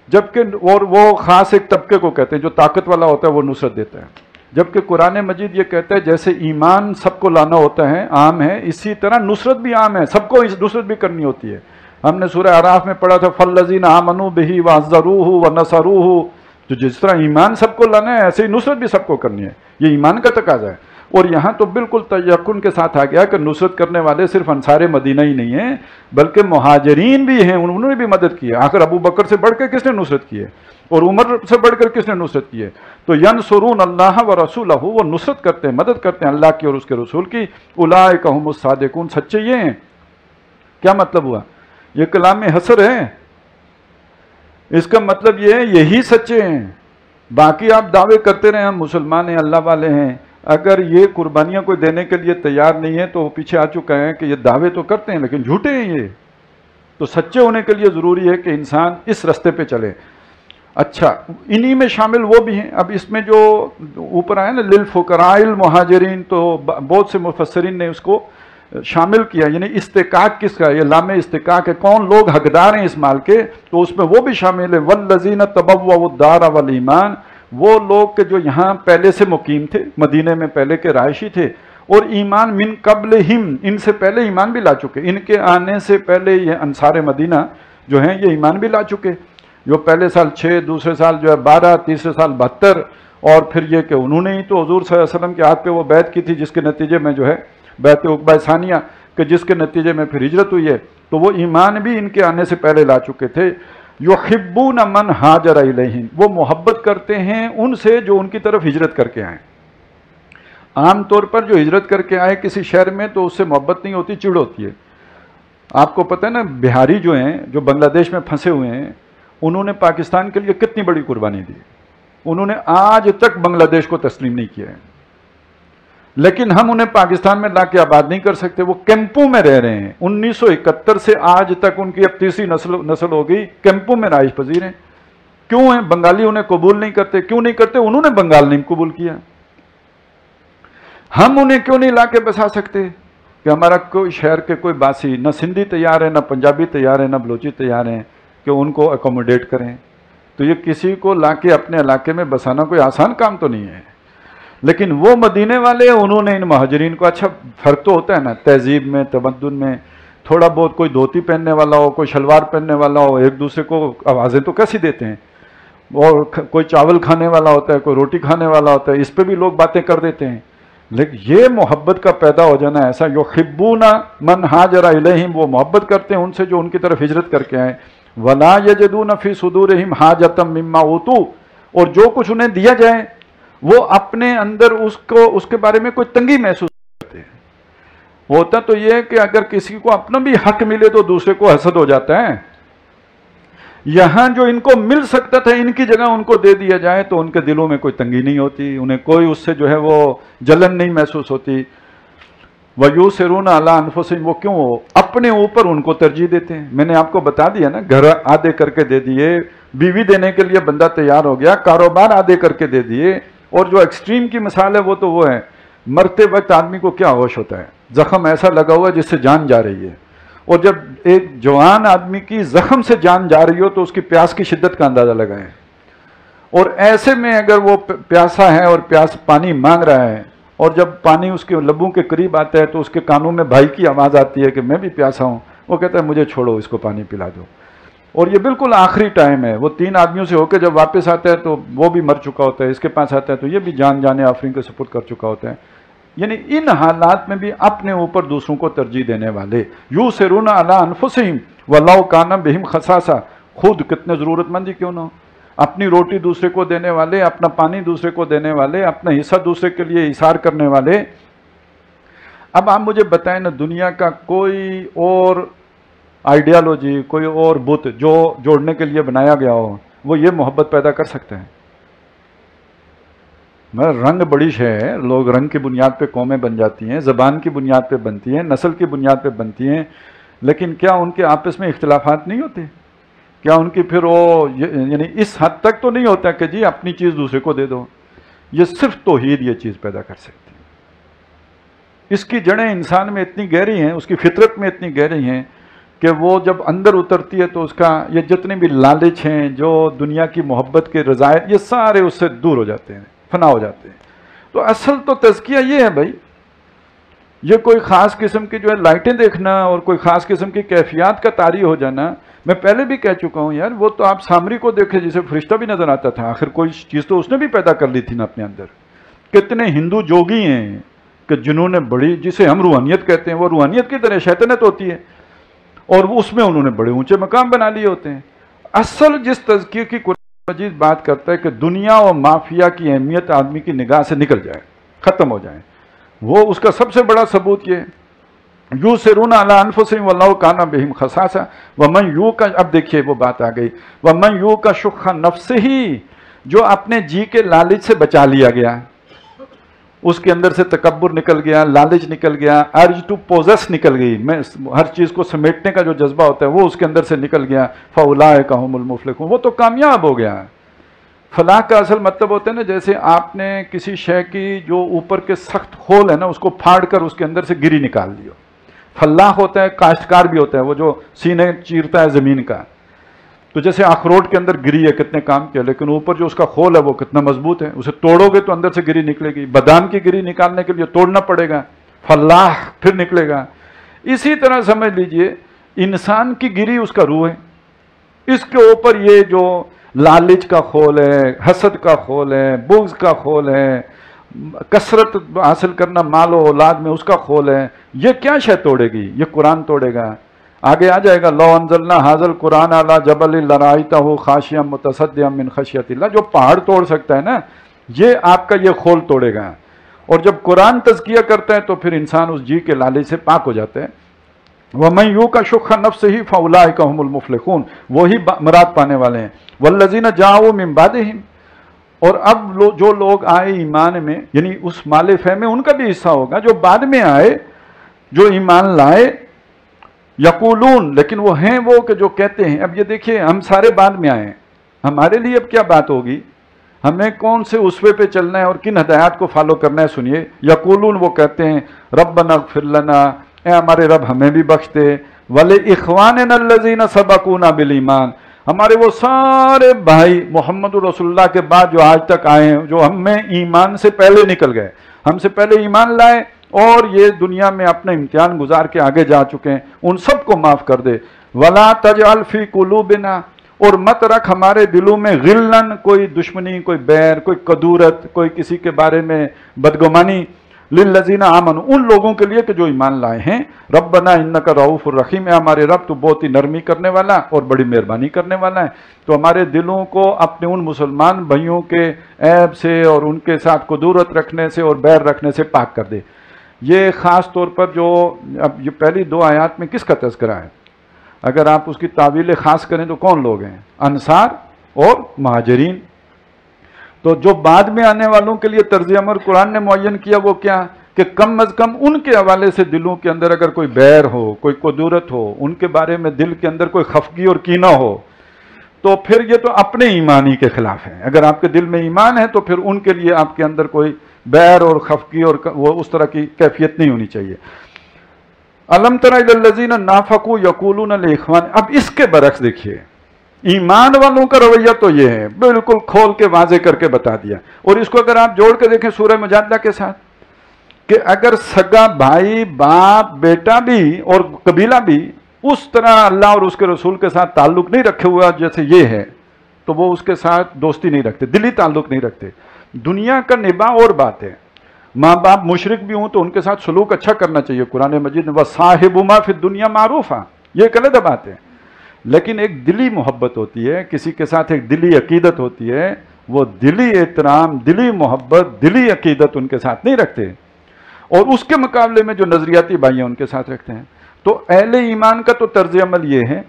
جبکہ اور وہ خاص ایک طبقے کو کہتے ہیں جو طاقت والا ہوتا ہے وہ نصرت دیتا ہے. جبکہ قرآن مجید یہ کہتا ہے جیسے ایمان سب کو لانا ہوتا ہے، عام ہے، اسی طرح نصرت بھی عام ہے، سب کو نصرت بھی کرنی ہوتی ہے. ہم نے سورہ اعراف میں پڑھا تھا فالذین آمنوا بہ وعزروہ ونصروہ، تو جس طرح ایمان سب کو لانا ہے ایسے ہی نصرت بھی سب کو کرنی ہے. یہ ایمان کا تقاضا ہے. اور یہاں تو بالکل تیقن کے ساتھ آ گیا کہ نصرت کرنے والے صرف انصار مدینہ ہی نہیں ہیں بلکہ مہاجرین بھی ہیں، انہوں نے بھی مدد کی ہے۔ آخر ابو بکر سے بڑھ کے کس نے نصرت کی ہے اور عمر سے بڑھ کر کس نے نصرت کی ہے؟ تو ینصرون اللہ و رسولہ، وہ نصرت کرتے ہیں، مدد کرتے ہیں اللہ کی اور اس کے رسول کی۔ اولئک هم الصادقون، سچے یہ ہیں۔ کیا مطلب ہوا؟ یہ کلام میں حصر ہے، اس کا مطلب یہ ہے یہی سچے ہیں، باقی آپ دعوے کرتے رہے ہم مسلمان ہیں، اللہ والے ہیں، اگر یہ قربانیاں کوئی دینے کے لیے تیار نہیں ہے تو وہ پیچھے آ چکا ہے کہ یہ دعوے تو کرتے ہیں لیکن جھوٹے ہیں یہ۔ تو سچے ہونے کے لیے ضروری ہے کہ انسان اس رستے پہ چلے۔ اچھا، انہی میں شامل وہ بھی ہیں۔ اب اس میں جو اوپر آیا نا للفقراء المہاجرین، تو بہت سے مفسرین نے اس کو شامل کیا، یعنی استحقاق کس کا؟ یہ لام استحقاق ہے، کون لوگ حقدار ہیں اس مال کے، تو اس میں وہ بھی شامل ہے۔ والذین تبوؤا الدار والایمان، وہ لوگ کہ جو یہاں پہلے سے مقیم تھے، مدینے میں پہلے کے رہائشی تھے، اور ایمان من قبلہم، ان سے پہلے ایمان بھی لا چکے، ان کے آنے سے پہلے یہ انصار مدینہ جو ہیں یہ ایمان بھی لا چکے، جو پہلے سال 6، دوسرے سال جو ہے 12، تیسرے سال 72، اور پھر یہ کہ انہوں نے ہی تو حضور صلی اللہ علیہ وسلم کے ہاتھ پہ وہ بیعت کی تھی جس کے نتیجے میں جو ہے بیعت عقبہ ثانیہ، کہ جس کے نتیجے میں پھر ہجرت ہوئی ہے، تو وہ ایمان بھی ان کے آنے سے پہلے لا چکے تھے۔ یحبون من ہاجر الیہم، وہ محبت کرتے ہیں ان سے جو ان کی طرف ہجرت کر کے آئیں۔ عام طور پر جو ہجرت کر کے آئے کسی شہر میں تو اس سے محبت نہیں ہوتی، چڑ ہوتی ہے۔ آپ کو پتہ ہے نا بہاری جو ہیں، جو بنگلہ دیش میں پھنسے ہوئے ہیں، انہوں نے پاکستان کے لیے کتنی بڑی قربانی دی، انہوں نے آج تک بنگلہ دیش کو تسلیم نہیں کیا ہے، لیکن ہم انہیں پاکستان میں لا کے آباد نہیں کر سکتے، وہ کیمپوں میں رہ رہے ہیں۔ 1971 سے آج تک ان کی اب تیسری نسل ہو گئی، کیمپوں میں رہائش پذیر ہیں۔ کیوں ہیں؟ بنگالی انہیں قبول نہیں کرتے۔ کیوں نہیں کرتے؟ انہوں نے بنگال نہیں قبول کیا۔ ہم انہیں کیوں نہیں لا کے بسا سکتے کہ ہمارا کوئی شہر کے کوئی باسی، نہ سندھی تیار ہے، نہ پنجابی تیار ہے، نہ بلوچی تیار ہیں کہ ان کو اکوموڈیٹ کریں؟ تو یہ کسی کو لا کے اپنے علاقے میں بسانا کوئی آسان کام تو نہیں ہے۔ لیکن وہ مدینے والے انہوں نے ان مہاجرین کو، اچھا فرق تو ہوتا ہے نا تہذیب میں، تمدن میں، تھوڑا بہت کوئی دھوتی پہننے والا ہو، کوئی شلوار پہننے والا ہو، ایک دوسرے کو آوازیں تو کیسی دیتے ہیں، اور کوئی چاول کھانے والا ہوتا ہے، کوئی روٹی کھانے والا ہوتا ہے، اس پہ بھی لوگ باتیں کر دیتے ہیں۔ لیکن یہ محبت کا پیدا ہو جانا ایسا، یحبون من ہاجر الیہم، وہ محبت کرتے ہیں ان سے جو ان کی طرف ہجرت کر کے آئیں۔ ولا یجدون فی صدورہم حاجۃ مما اوتوا، اور جو کچھ انہیں دیا جائے وہ اپنے اندر اس کے بارے میں کوئی تنگی محسوس کرتے ہیں۔ ہوتا تو یہ ہے کہ اگر کسی کو اپنا بھی حق ملے تو دوسرے کو حسد ہو جاتا ہے۔ یہاں جو ان کو مل سکتا تھا ان کی جگہ ان کو دے دیا جائے تو ان کے دلوں میں کوئی تنگی نہیں ہوتی، انہیں کوئی اس سے جو ہے وہ جلن نہیں محسوس ہوتی۔ وَيُؤْثِرُونَ عَلَىٰ أَنفُسِهِمْ، وہ کیوں اپنے اوپر ان کو ترجیح دیتے ہیں۔ میں نے آپ کو بتا دیا نا، گھر آدھے کر کے دے دیے، بیوی دینے کے لیے بندہ تیار ہو گیا، کاروبار آدھے کر کے دے دیے، اور جو ایکسٹریم کی مثال ہے وہ تو وہ ہے مرتے وقت آدمی کو کیا ہوش ہوتا ہے، زخم ایسا لگا ہوا ہے جس سے جان جا رہی ہے، اور جب ایک جوان آدمی کی زخم سے جان جا رہی ہو تو اس کی پیاس کی شدت کا اندازہ لگائیں۔ اور ایسے میں اگر وہ پیاسا ہے اور پیاس پانی مانگ رہا ہے، اور جب پانی اس کے لبوں کے قریب آتا ہے تو اس کے کانوں میں بھائی کی آواز آتی ہے کہ میں بھی پیاسا ہوں، وہ کہتا ہے مجھے چھوڑو، اس کو پانی پلا دو۔ اور یہ بالکل آخری ٹائم ہے، وہ 3 آدمیوں سے ہو کے جب واپس آتا ہے تو وہ بھی مر چکا ہوتا ہے، اس کے پاس آتا ہے تو یہ بھی جان جانے آفرین کے سپرد کر چکا ہوتا ہے۔ یعنی ان حالات میں بھی اپنے اوپر دوسروں کو ترجیح دینے والے، یؤثرون علی انفسہم ولو کان بہم خصاصہ، خود کتنے ضرورت مند ہی کیوں نہ ہو، اپنی روٹی دوسرے کو دینے والے، اپنا پانی دوسرے کو دینے والے، اپنا حصہ دوسرے کے لیے ایثار کرنے والے۔ اب آپ مجھے بتائیں نا، دنیا کا کوئی اور آئیڈیالوجی، کوئی اور بت جو جوڑنے کے لیے بنایا گیا ہو، وہ یہ محبت پیدا کر سکتے ہیں؟ رنگ بڑی شے ہے، لوگ رنگ کی بنیاد پہ قومیں بن جاتی ہیں، زبان کی بنیاد پہ بنتی ہیں، نسل کی بنیاد پہ بنتی ہیں، لیکن کیا ان کے آپس میں اختلافات نہیں ہوتے؟ کیا ان کی پھر وہ یعنی اس حد تک تو نہیں ہوتا کہ جی اپنی چیز دوسرے کو دے دو؟ یہ صرف توحید یہ چیز پیدا کر سکتی ہے۔ اس کی جڑیں انسان میں اتنی گہری ہیں، اس کی فطرت میں اتنی گہری ہیں کہ وہ جب اندر اترتی ہے تو اس کا یہ جتنے بھی لالچ ہیں، جو دنیا کی محبت کے رضائع، یہ سارے اس سے دور ہو جاتے ہیں، فنا ہو جاتے ہیں۔ تو اصل تو تزکیہ یہ ہے بھائی، یہ کوئی خاص قسم کی جو ہے لائٹیں دیکھنا اور کوئی خاص قسم کی کیفیات کا طاری ہو جانا، میں پہلے بھی کہہ چکا ہوں یار، وہ تو آپ سامری کو دیکھیں جسے فرشتہ بھی نظر آتا تھا، آخر کوئی چیز تو اس نے بھی پیدا کر لی تھی نا اپنے اندر۔ کتنے ہندو جوگی ہیں کہ جنہوں نے بڑی، جسے ہم روحانیت کہتے ہیں، وہ روحانیت کی طرح شیطنت ہوتی ہے، اور وہ اس میں انہوں نے بڑے اونچے مقام بنا لیے ہوتے ہیں۔ اصل جس تزکیے کی قرآن مجید بات کرتا ہے کہ دنیا اور مافیا کی اہمیت آدمی کی نگاہ سے نکل جائے، ختم ہو جائے، وہ اس کا سب سے بڑا ثبوت یہ یُؤْثِرُونَ عَلَىٰ أَنفُسِهِمْ وَاللَّهُ كَانَ بِهِمْ خَصَاصًا وَمَنْ يُوقَ، اب دیکھیے وہ بات آ گئی، وَمَنْ يُوقَ شُحَّ نَفْسِهِ، جو اپنے جی کے لالچ سے بچا لیا گیا، اس کے اندر سے تکبر نکل گیا، لالچ نکل گیا، ارج ٹو پوزس نکل گئی، میں ہر چیز کو سمیٹنے کا جو جذبہ ہوتا ہے وہ اس کے اندر سے نکل گیا، فَأُولَٰئِكَ هُمُ الْمُفْلِحُونَ، وہ تو کامیاب ہو گیا۔ فلاح کا اصل مطلب ہوتا ہے نا، جیسے آپ نے کسی شے کی جو اوپر کے سخت خول ہے نا، اس کو پھاڑ کر اس کے اندر سے گری نکال دی ہو۔ فلاح ہوتا ہے، کاشتکار بھی ہوتا ہے، وہ جو سینے چیرتا ہے زمین کا، تو جیسے اخروٹ کے اندر گری ہے کتنے کام کیا، لیکن اوپر جو اس کا خول ہے وہ کتنا مضبوط ہے، اسے توڑو گے تو اندر سے گری نکلے گی۔ بادام کی گری نکالنے کے لیے توڑنا پڑے گا، فلاح پھر نکلے گا۔ اسی طرح سمجھ لیجئے انسان کی گری اس کا روح ہے، اس کے اوپر یہ جو لالچ کا خول ہے، حسد کا خول ہے، بغض کا خول ہے، کثرت حاصل کرنا مال و اولاد میں اس کا خول ہے، یہ کیا شے توڑے گی؟ یہ قرآن توڑے گا۔ آگے آ جائے گا لو انزلنا ھذا القرآن علی جبل لرأیتہ خاشعا متصدعا من خشیۃ اللہ، جو پہاڑ توڑ سکتا ہے نا، یہ آپ کا یہ خول توڑے گا۔ اور جب قرآن تزکیہ کرتا ہے تو پھر انسان اس جی کے لالچ سے پاک ہو جاتا ہے۔ وَمَن يُوقَ شُحَّ نَفْسِهِ فَأُولَٰئِكَ هُمُ الْمُفْلِحُونَ، وہی مراد پانے والے ہیں۔ وَالَّذِينَ جَاءُوا مِن بَعْدِهِمْ، اور اب جو لوگ آئے ایمان میں، یعنی اس مال فہ میں ان کا بھی حصہ ہوگا، جو بعد میں آئے، جو ایمان لائے، یقولون، لیکن وہ ہیں وہ کہ جو کہتے ہیں، اب یہ دیکھیے ہم سارے بعد میں آئے ہیں، ہمارے لیے اب کیا بات ہوگی، ہمیں کون سے اسوے پہ چلنا ہے اور کن ہدایات کو فالو کرنا ہے، سنیے۔ یقولون، وہ کہتے ہیں ربنا اغفر لنا، اے ہمارے رب ہمیں بھی بخش دے، وَلِإِخْوَانِنَا الَّذِينَ سَبَقُونَا بِالْإِيمَانِ، ہمارے وہ سارے بھائی محمد رسول اللہ کے بعد جو آج تک آئے ہیں، جو ہمیں ایمان سے پہلے نکل گئے، ہم سے پہلے ایمان لائے اور یہ دنیا میں اپنا امتحان گزار کے آگے جا چکے ہیں، ان سب کو معاف کر دے۔ وَلَا تَجْعَلْ فِي قُلُوبِنَا، اور مت رکھ ہمارے دلوں میں غلن، کوئی دشمنی، کوئی بیر، کوئی کدورت، کوئی کسی کے بارے میں بدگمانی، للذین آمنوا، ان لوگوں کے لیے کہ جو ایمان لائے ہیں، ربنا انک رؤوف الرحیم، اے ہمارے رب تو بہت ہی نرمی کرنے والا اور بڑی مہربانی کرنے والا ہے، تو ہمارے دلوں کو اپنے ان مسلمان بھائیوں کے عیب سے اور ان کے ساتھ کدورت رکھنے سے اور بیر رکھنے سے پاک کر دے۔ یہ خاص طور پر جو اب یہ پہلی دو آیات میں کس کا تذکرہ ہے؟ اگر آپ اس کی تعویل خاص کریں تو کون لوگ ہیں؟ انصار اور مہاجرین۔ تو جو بعد میں آنے والوں کے لیے طرز عمل قرآن نے معین کیا وہ کیا کہ کم از کم ان کے حوالے سے دلوں کے اندر اگر کوئی بیر ہو، کوئی کدورت ہو، ان کے بارے میں دل کے اندر کوئی خفگی اور کینہ ہو، تو پھر یہ تو اپنے ایمان ہی کے خلاف ہے۔ اگر آپ کے دل میں ایمان ہے تو پھر ان کے لیے آپ کے اندر کوئی بیر اور خفگی اور وہ اس طرح کی کیفیت نہیں ہونی چاہیے۔ الم تر الی الذین نافقوا یقولون لاخوان، اب اس کے برعکس دیکھیے، ایمان والوں کا رویہ تو یہ ہے، بالکل کھول کے واضح کر کے بتا دیا، اور اس کو اگر آپ جوڑ کے دیکھیں سورہ مجادلہ کے ساتھ، کہ اگر سگا بھائی، باپ، بیٹا بھی اور قبیلہ بھی اس طرح اللہ اور اس کے رسول کے ساتھ تعلق نہیں رکھے ہوا جیسے یہ ہے، تو وہ اس کے ساتھ دوستی نہیں رکھتے، دلی تعلق نہیں رکھتے۔ دنیا کا نباہ اور بات ہے، ماں باپ مشرک بھی ہوں تو ان کے ساتھ سلوک اچھا کرنا چاہیے، قرآن مجید میں وَصَاحِبُهُمَا فِي الدُّنْيَا مَعْرُوفًا، یہ ایک علیحدہ بات ہے، لیکن ایک دلی محبت ہوتی ہے، کسی کے ساتھ ایک دلی عقیدت ہوتی ہے، وہ دلی احترام، دلی محبت، دلی عقیدت ان کے ساتھ نہیں رکھتے، اور اس کے مقابلے میں جو نظریاتی بھائی ہیں ان کے ساتھ رکھتے ہیں۔ تو اہل ایمان کا تو طرز عمل یہ ہے،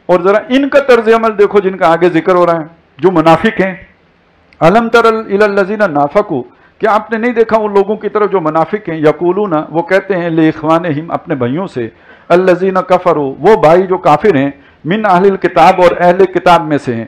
اور ذرا ان کا طرز عمل دیکھو جن کا آگے ذکر ہو رہا ہے، جو منافق ہیں۔ الم تر الی الذین نافقوا، کیا آپ نے نہیں دیکھا ان لوگوں کی طرف جو منافق ہیں، یقولون، وہ کہتے ہیں لاخوانہم، اپنے بھائیوں سے، الذین کفروا، وہ بھائی جو کافر ہیں، من اہل الکتاب، اور اہل کتاب میں سے ہیں،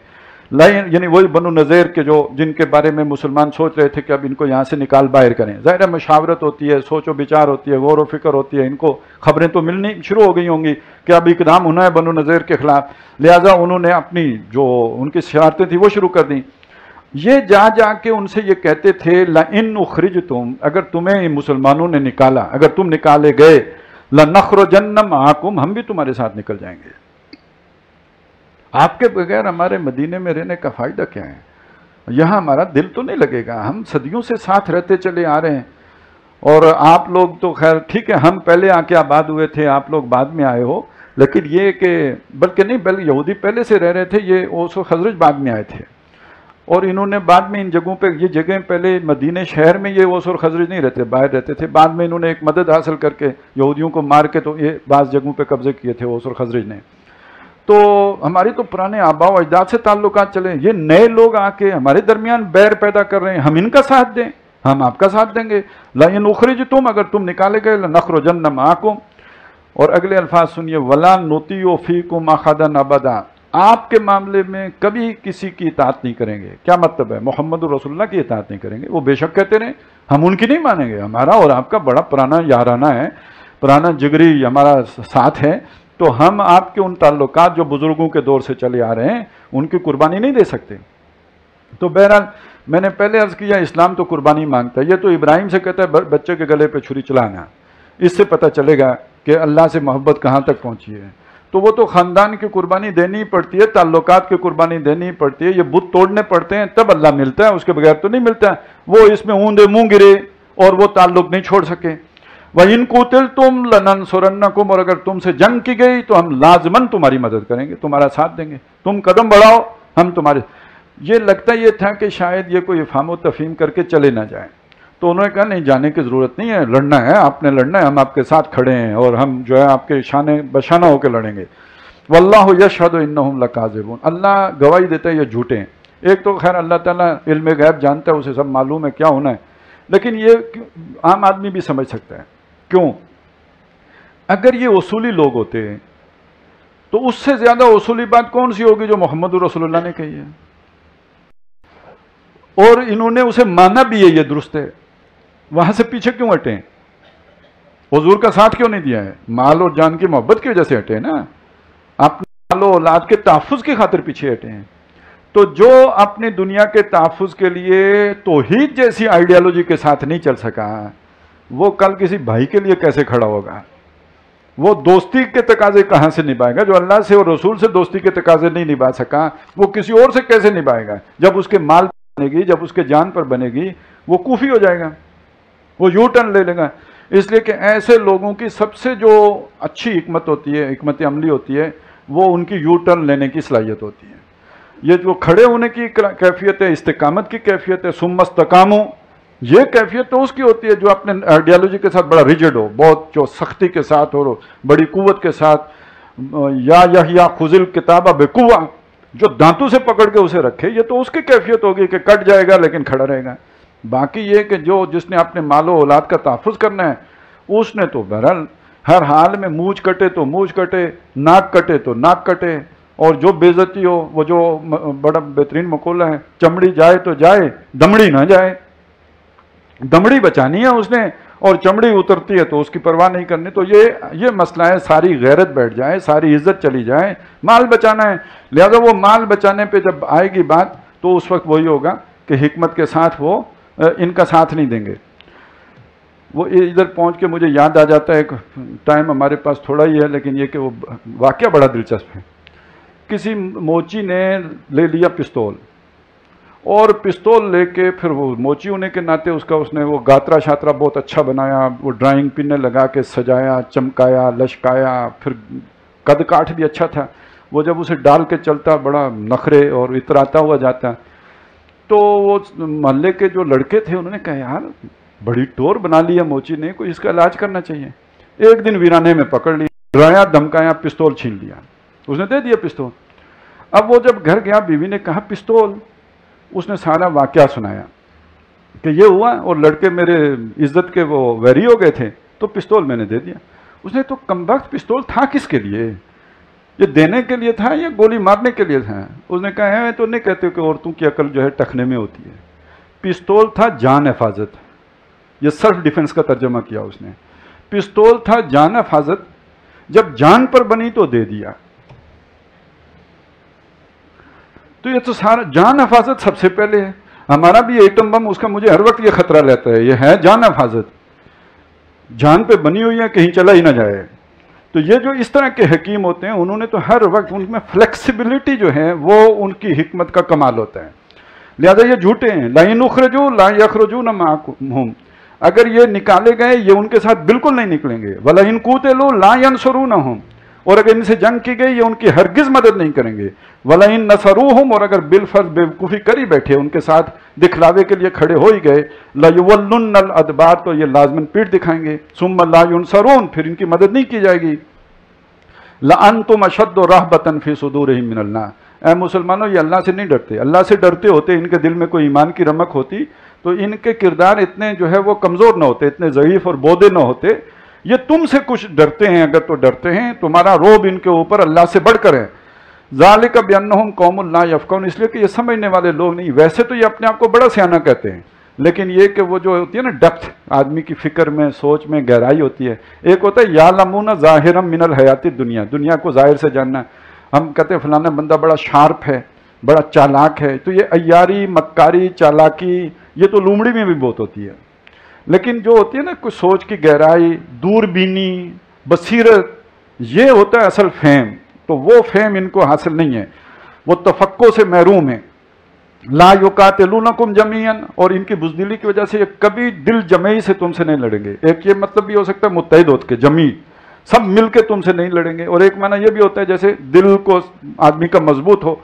یعنی وہی بنو نذیر کے جو جن کے بارے میں مسلمان سوچ رہے تھے کہ اب ان کو یہاں سے نکال باہر کریں۔ ظاہر مشاورت ہوتی ہے، سوچ و بچار ہوتی ہے، غور و فکر ہوتی ہے، ان کو خبریں تو ملنی شروع ہو گئی ہوں گی کہ اب اقدام ہونا ہے بنو نذیر کے خلاف، لہٰذا انہوں نے اپنی جو ان کی شرارتیں تھیں وہ شروع کر دیں۔ یہ جا کے ان سے یہ کہتے تھے لَإِنْ أُخْرِجْتُمْ، اگر تمہیں مسلمانوں نے نکالا، اگر تم نکالے گئے، لَنَخْرُجَنَّ مَعَكُمْ، ہم بھی تمہارے ساتھ نکل جائیں گے۔ آپ کے بغیر ہمارے مدینے میں رہنے کا فائدہ کیا ہے؟ یہاں ہمارا دل تو نہیں لگے گا، ہم صدیوں سے ساتھ رہتے چلے آ رہے ہیں، اور آپ لوگ تو خیر ٹھیک ہے، ہم پہلے آ کے آباد ہوئے تھے، آپ لوگ بعد میں آئے ہو، لیکن یہ کہ بلکہ نہیں، بلکہ یہودی پہلے سے رہ رہے تھے، یہ اوس و خزرج بعد میں آئے تھے، اور انہوں نے بعد میں ان جگہوں پہ، یہ جگہیں پہلے مدینہ شہر میں یہ اوس اور خزرج نہیں رہتے، باہر رہتے تھے، بعد میں انہوں نے ایک مدد حاصل کر کے یہودیوں کو مار کے تو یہ بعض جگہوں پہ قبضے کیے تھے اوس اور خزرج نے۔ تو ہماری تو پرانے آباء و اجداد سے تعلقات چلے، یہ نئے لوگ آ کے ہمارے درمیان بیر پیدا کر رہے ہیں، ہم ان کا ساتھ دیں، ہم آپ کا ساتھ دیں گے، لئن اخرجتم، اگر تم نکالے گئے، لنخرجن معکم، اور اگلے الفاظ سنیے، ولا نطیع فیکم احدا ابدا، آپ کے معاملے میں کبھی کسی کی اطاعت نہیں کریں گے۔ کیا مطلب ہے؟ محمد رسول اللہ کی اطاعت نہیں کریں گے، وہ بے شک کہتے رہے، ہم ان کی نہیں مانیں گے، ہمارا اور آپ کا بڑا پرانا یارانہ ہے، پرانا جگری ہمارا ساتھ ہے، تو ہم آپ کے ان تعلقات جو بزرگوں کے دور سے چلے آ رہے ہیں ان کی قربانی نہیں دے سکتے۔ تو بہرحال میں نے پہلے عرض کیا، اسلام تو قربانی مانگتا ہے، یہ تو ابراہیم سے کہتا ہے بچے کے گلے پہ چھری چلانا، اس سے پتہ چلے گا کہ اللہ سے محبت کہاں تک پہنچی ہے۔ تو وہ تو خاندان کی قربانی دینی پڑتی ہے، تعلقات کی قربانی دینی پڑتی ہے، یہ بت توڑنے پڑتے ہیں تب اللہ ملتا ہے، اس کے بغیر تو نہیں ملتا۔ وہ اس میں اوندے منہ گرے اور وہ تعلق نہیں چھوڑ سکے۔ وَإِن قُتِلْتُمْ لَنَنصُرَنَّكُمْ، اور اگر تم سے جنگ کی گئی تو ہم لازماً تمہاری مدد کریں گے، تمہارا ساتھ دیں گے، تم قدم بڑھاؤ ہم تمہارے۔ یہ لگتا یہ تھا کہ شاید یہ کوئی افہام و تفہیم کر کے چلے نہ جائیں، تو انہوں نے کہا نہیں، جانے کی ضرورت نہیں ہے، لڑنا ہے آپ نے، لڑنا ہے، ہم آپ کے ساتھ کھڑے ہیں، اور ہم جو ہے آپ کے شانے بشانہ ہو کے لڑیں گے۔ واللہ یشہد انہم لکاذبون، اللہ گواہی دیتا ہے یہ جھوٹے ہیں۔ ایک تو خیر اللہ تعالیٰ علم غیب جانتا ہے، اسے سب معلوم ہے کیا ہونا ہے، لیکن یہ عام آدمی بھی سمجھ سکتا ہے۔ کیوں؟ اگر یہ اصولی لوگ ہوتے تو اس سے زیادہ اصولی بات کون سی ہوگی جو محمد رسول اللہ نے کہی ہے، اور انہوں نے اسے مانا بھی ہے، یہ درست ہے، وہاں سے پیچھے کیوں ہٹے ہیں؟ حضور کا ساتھ کیوں نہیں دیا ہے؟ مال اور جان کی محبت کی وجہ سے ہٹے نا، اپنے مال و اولاد کے تحفظ کی خاطر پیچھے ہٹے ہیں۔ تو جو اپنی دنیا کے تحفظ کے لیے توحید جیسی آئیڈیالوجی کے ساتھ نہیں چل سکا، وہ کل کسی بھائی کے لیے کیسے کھڑا ہوگا؟ وہ دوستی کے تقاضے کہاں سے نبھائے گا؟ جو اللہ سے اور رسول سے دوستی کے تقاضے نہیں نبھا سکا، وہ کسی اور سے کیسے نبھائے گا؟ جب اس کے مال پر بنے گی، جب اس کے جان پر بنے گی، وہ کوفی ہو جائے گا، وہ یو ٹرن لے لے گا۔ اس لیے کہ ایسے لوگوں کی سب سے جو اچھی حکمت ہوتی ہے، حکمت عملی ہوتی ہے، وہ ان کی یو ٹرن لینے کی صلاحیت ہوتی ہے۔ یہ جو کھڑے ہونے کی کیفیت ہے، استقامت کی کیفیت ہے، ثم استقاموا، یہ کیفیت تو اس کی ہوتی ہے جو اپنے آئیڈیالوجی کے ساتھ بڑا ریجڈ ہو، بہت جو سختی کے ساتھ ہو، بڑی قوت کے ساتھ، یا یحییٰ خذ الکتاب بقوہ، جو دانتوں سے پکڑ کے اسے رکھے، یہ تو اس کی کیفیت ہوگی کہ کٹ جائے گا لیکن کھڑا رہے گا۔ باقی یہ کہ جس نے اپنے مال و اولاد کا تحفظ کرنا ہے، اس نے تو بہرحال ہر حال میں مونچھ کٹے تو مونچھ کٹے، ناک کٹے تو ناک کٹے، اور جو بے عزتی ہو، وہ جو بڑا بہترین مقولہ ہے، چمڑی جائے تو جائے، دمڑی نہ جائے۔ دمڑی بچانی ہے اس نے، اور چمڑی اترتی ہے تو اس کی پرواہ نہیں کرنی۔ تو یہ مسئلہ ہے، ساری غیرت بیٹھ جائے، ساری عزت چلی جائے، مال بچانا ہے۔ لہذا وہ مال بچانے پہ جب آئے گی بات تو اس وقت وہی ہوگا کہ حکمت کے ساتھ وہ ان کا ساتھ نہیں دیں گے۔ وہ ادھر پہنچ کے مجھے یاد آ جاتا ہے، ایک ٹائم ہمارے پاس تھوڑا ہی ہے لیکن یہ کہ وہ واقعہ بڑا دلچسپ ہے۔ کسی موچی نے لے لیا پستول، اور پستول لے کے پھر وہ موچی ہونے کے ناطے اس نے وہ گاترا شاترا بہت اچھا بنایا، وہ ڈرائنگ پنیں لگا کے سجایا، چمکایا، لشکایا، پھر قد کاٹھ بھی اچھا تھا۔ وہ جب اسے ڈال کے چلتا بڑا نخرے اور اتراتا ہوا جاتا، تو وہ محلے کے جو لڑکے تھے انہوں نے کہا یار بڑی ٹور بنا لی ہے موچی نے، کوئی اس کا علاج کرنا چاہیے۔ ایک دن ویرانے میں پکڑ لیا، ڈرایا دھمکایا، پستول چھین لیا، اس نے دے دیا پستول۔ اب وہ جب گھر گیا، بیوی نے کہا پستول، اس نے سارا واقعہ سنایا کہ یہ ہوا اور لڑکے میرے عزت کے وہ ویری ہو گئے تھے تو پستول میں نے دے دیا۔ اس نے تو کمبخت پستول تھا کس کے لیے؟ یہ دینے کے لیے تھا یا گولی مارنے کے لیے تھا؟ اس نے کہا ہے تو نہیں کہتے کہ عورتوں کی عقل جو ہے ٹخنے میں ہوتی ہے، پستول تھا جان حفاظت، یہ سیلف ڈیفنس کا ترجمہ کیا اس نے۔ پستول تھا جان حفاظت، جب جان پر بنی تو دے دیا۔ تو یہ تو سارا جان حفاظت سب سے پہلے ہے۔ ہمارا بھی ایٹم بم، اس کا مجھے ہر وقت یہ خطرہ رہتا ہے، یہ ہے جان حفاظت، جان پہ بنی ہوئی ہے، کہیں چلا ہی نہ جائے۔ تو یہ جو اس طرح کے حکیم ہوتے ہیں، انہوں نے تو ہر وقت ان میں فلیکسیبلٹی جو ہے وہ ان کی حکمت کا کمال ہوتا ہے۔ لہذا یہ جھوٹے ہیں، لَئِنْ أُخْرِجُوا لَا يَخْرُجُونَ مَعَهُمْ، اگر یہ نکالے گئے یہ ان کے ساتھ بالکل نہیں نکلیں گے. وَلَئِن قُوتِلُوا لَا يَنْصُرُونَهُمْ، اور اگر ان سے جنگ کی گئی یہ ان کی ہرگز مدد نہیں کریں گے. وَلَئِن نَصَرُوهُمْ، اور اگر بالفرض بیوقوفی کری بیٹھے ان کے ساتھ دکھلاوے کے لیے کھڑے ہو ہی گئے، لَيُوَلُّنَّ الْأَدْبَارَ، تو یہ لازماً پیٹ دکھائیں گے. ثُمَّ لَا يُنْصَرُونَ، پھر ان کی مدد نہیں کی جائے گی. لَأَنْتُمْ أَشَدُّ رَهْبَةً فِي صُدُورِهِمْ مِنَ اللَّهِ، اے مسلمانوں یہ اللہ سے نہیں ڈرتے. اللہ سے ڈرتے ہوتے، ان کے دل میں کوئی ایمان کی رمق ہوتی تو ان کے کردار اتنے جو ہے وہ کمزور نہ ہوتے، اتنے ضعیف اور بودے نہ ہوتے. یہ تم سے کچھ ڈرتے ہیں، اگر تو ڈرتے ہیں تمہارا روب ان کے اوپر اللہ سے بڑھ کر ہے. ذالک بانہم قوم لا یفقہون، اس لیے کہ یہ سمجھنے والے لوگ نہیں. ویسے تو یہ اپنے آپ کو بڑا سیانہ کہتے ہیں، لیکن یہ کہ وہ جو ہوتی ہے نا ڈیپتھ، آدمی کی فکر میں سوچ میں گہرائی ہوتی ہے. ایک ہوتا ہے یعلمون ظاہرا من الحیات الدنیا، دنیا کو ظاہر سے جاننا. ہم کہتے ہیں فلانا بندہ بڑا شارپ ہے، بڑا چالاک ہے، تو یہ عیاری، مکاری، چالاکی یہ تو لومڑی میں بھی بہت ہوتی ہے. لیکن جو ہوتی ہے نا کچھ سوچ کی گہرائی، دور بینی، بصیرت، یہ ہوتا ہے اصل فہم. تو وہ فہم ان کو حاصل نہیں ہے، وہ تفقع سے محروم ہیں. لا یقاتلونکم جمیعا، اور ان کی بزدلی کی وجہ سے یہ کبھی دل جمعی سے تم سے نہیں لڑیں گے. ایک یہ مطلب بھی ہو سکتا ہے متحد ہوت کے، جمی سب مل کے تم سے نہیں لڑیں گے. اور ایک معنی یہ بھی ہوتا ہے جیسے دل کو آدمی کا مضبوط ہو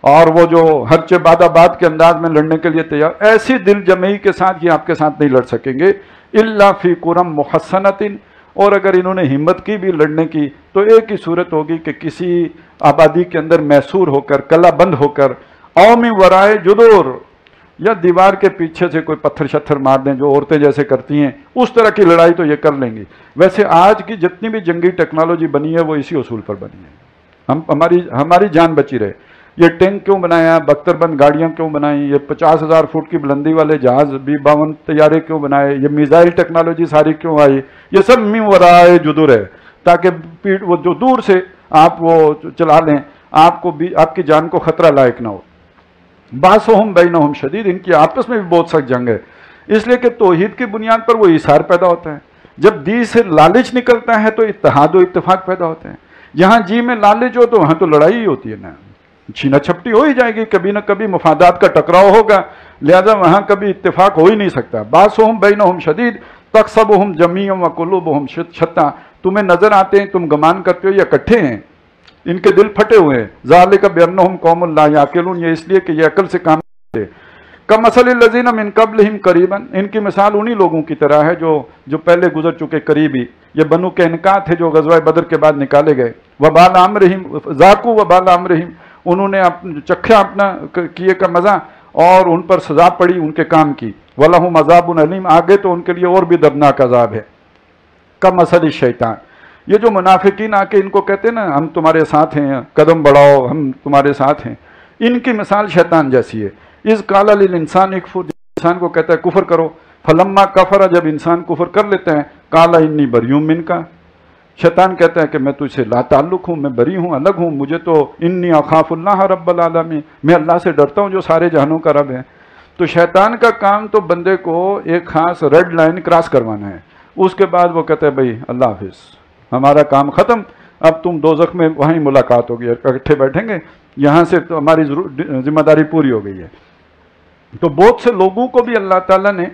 اور وہ جو ہر چہ باد آباد کے انداز میں لڑنے کے لیے تیار، ایسی دل جمعی کے ساتھ یہ آپ کے ساتھ نہیں لڑ سکیں گے. الا فی قرم محصنۃ، اور اگر انہوں نے ہمت کی بھی لڑنے کی تو ایک ہی صورت ہوگی کہ کسی آبادی کے اندر محصور ہو کر، کلا بند ہو کر، او من ورائے جدور، یا دیوار کے پیچھے سے کوئی پتھر شتھر مار دیں جو عورتیں جیسے کرتی ہیں، اس طرح کی لڑائی تو یہ کر لیں گی. ویسے آج کی جتنی بھی جنگی ٹیکنالوجی بنی ہے وہ اسی اصول پر بنی ہے. ہماری جان بچی رہے. یہ ٹینک کیوں بنایا، بختر بند گاڑیاں کیوں بنائیں، یہ 50,000 فٹ کی بلندی والے جہاز B-52 طیارے کیوں بنائے، یہ میزائل ٹیکنالوجی ساری کیوں آئی، یہ سب من ورائے جدور ہے، تاکہ پیٹ وہ جو دور سے آپ وہ چلا لیں، آپ کی جان کو خطرہ لائق نہ ہو. باسہم بینہم شدید، ان کی آپس میں بھی بہت سخت جنگ ہے. اس لیے کہ توحید کی بنیاد پر وہ ایثار پیدا ہوتا ہے. جب دی سے لالچ نکلتا ہے تو اتحاد و اتفاق پیدا ہوتے ہیں. جہاں جی میں لالچ ہو تو وہاں تو لڑائی ہی ہوتی ہے نا، چھینا چھپٹی ہو ہی جائے گی، کبھی نہ کبھی مفادات کا ٹکراؤ ہوگا، لہذا وہاں کبھی اتفاق ہو ہی نہیں سکتا. باسہم بینہم شدید تحسبہم جمیعا وقلوبہم شتیٰ، تمہیں نظر آتے ہیں، تم گمان کرتے ہو یہ اکٹھے ہیں، ان کے دل پھٹے ہوئے ہیں. ذالک بانہم قوم لا یعقلون، یہ اس لیے کہ یہ عقل سے کام نہیں کرتے. کمثل الذین من قبلہم قریبا، ان کی مثال انہی لوگوں کی طرح ہے جو پہلے گزر چکے قریبی. یہ بنو قینقاع تھے جو غزوہ بدر کے بعد نکالے گئے. وبال امرہم ذاقوا وبال امرہم، انہوں نے چکھا اپنا کیے کا مزہ اور ان پر سزا پڑی ان کے کام کی. وَلَهُمْ عَذَابٌ علیم، آگے تو ان کے لیے اور بھی دردناک عذاب ہے. کمثل الشیطان، یہ جو منافقین آ کے ان کو کہتے ہیں نا ہم تمہارے ساتھ ہیں، قدم بڑھاؤ ہم تمہارے ساتھ ہیں، ان کی مثال شیطان جیسی ہے. اذ قال للانسان اکفر، انسان کو کہتا ہے کفر کرو. فلما کفر، جب انسان کفر کر لیتا ہے، قال انی بریء منک، شیطان کہتا ہے کہ میں تجھ سے لا تعلق ہوں، میں بری ہوں، الگ ہوں، مجھے تو انی اخاف اللہ رب العالمین، میں اللہ سے ڈرتا ہوں جو سارے جہانوں کا رب ہے. تو شیطان کا کام تو بندے کو ایک خاص ریڈ لائن کراس کروانا ہے. اس کے بعد وہ کہتا ہے بھائی اللہ حافظ، ہمارا کام ختم، اب تم دوزخ میں وہیں ملاقات ہوگی، اکٹھے بیٹھیں گے، یہاں سے تو ہماری ذمہ داری پوری ہو گئی ہے. تو بہت سے لوگوں کو بھی اللہ تعالیٰ نے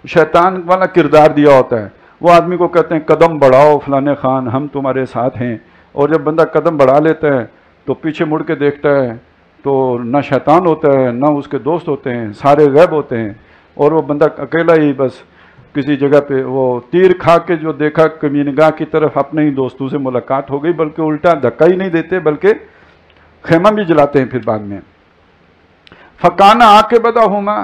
شیطان والا کردار دیا ہوتا ہے. وہ آدمی کو کہتے ہیں قدم بڑھاؤ فلانے خان، ہم تمہارے ساتھ ہیں، اور جب بندہ قدم بڑھا لیتا ہے تو پیچھے مڑ کے دیکھتا ہے تو نہ شیطان ہوتا ہے نہ اس کے دوست ہوتے ہیں، سارے غیب ہوتے ہیں، اور وہ بندہ اکیلا ہی بس کسی جگہ پہ وہ تیر کھا کے جو دیکھا کمینگاہ کی طرف اپنے ہی دوستوں سے ملاقات ہو گئی، بلکہ الٹا دھکا ہی نہیں دیتے بلکہ خیمہ بھی جلاتے ہیں پھر بعد میں. فکانہ عاقبتہما،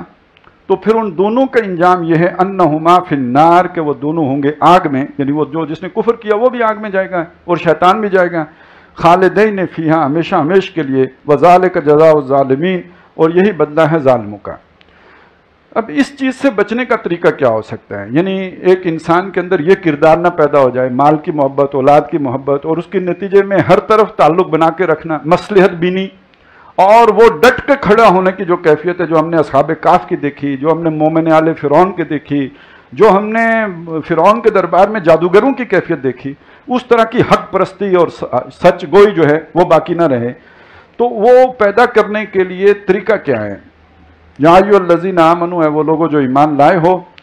تو پھر ان دونوں کا انجام یہ ہے انہما فی النار، کہ وہ دونوں ہوں گے آگ میں، یعنی وہ جس نے کفر کیا وہ بھی آگ میں جائے گا اور شیطان بھی جائے گا. خالدین فیہا، ہمیشہ ہمیش کے لیے. وذالک جزاء الظالمین، اور یہی بدلہ ہے ظالموں کا. اب اس چیز سے بچنے کا طریقہ کیا ہو سکتا ہے؟ یعنی ایک انسان کے اندر یہ کردار نہ پیدا ہو جائے، مال کی محبت، اولاد کی محبت، اور اس کے نتیجے میں ہر طرف تعلق بنا کے رکھنا، مصلحت بینی، اور وہ ڈٹ کے کھڑا ہونے کی جو کیفیت ہے جو ہم نے اصحاب کہف کی دیکھی، جو ہم نے مومن آل فرعون کی دیکھی، جو ہم نے فرعون کے دربار میں جادوگروں کی کیفیت دیکھی، اس طرح کی حق پرستی اور سچ گوئی جو ہے وہ باقی نہ رہے. تو وہ پیدا کرنے کے لیے طریقہ کیا ہے؟ یا ایھا الذین آمنوا، ہے وہ لوگوں جو ایمان لائے ہو،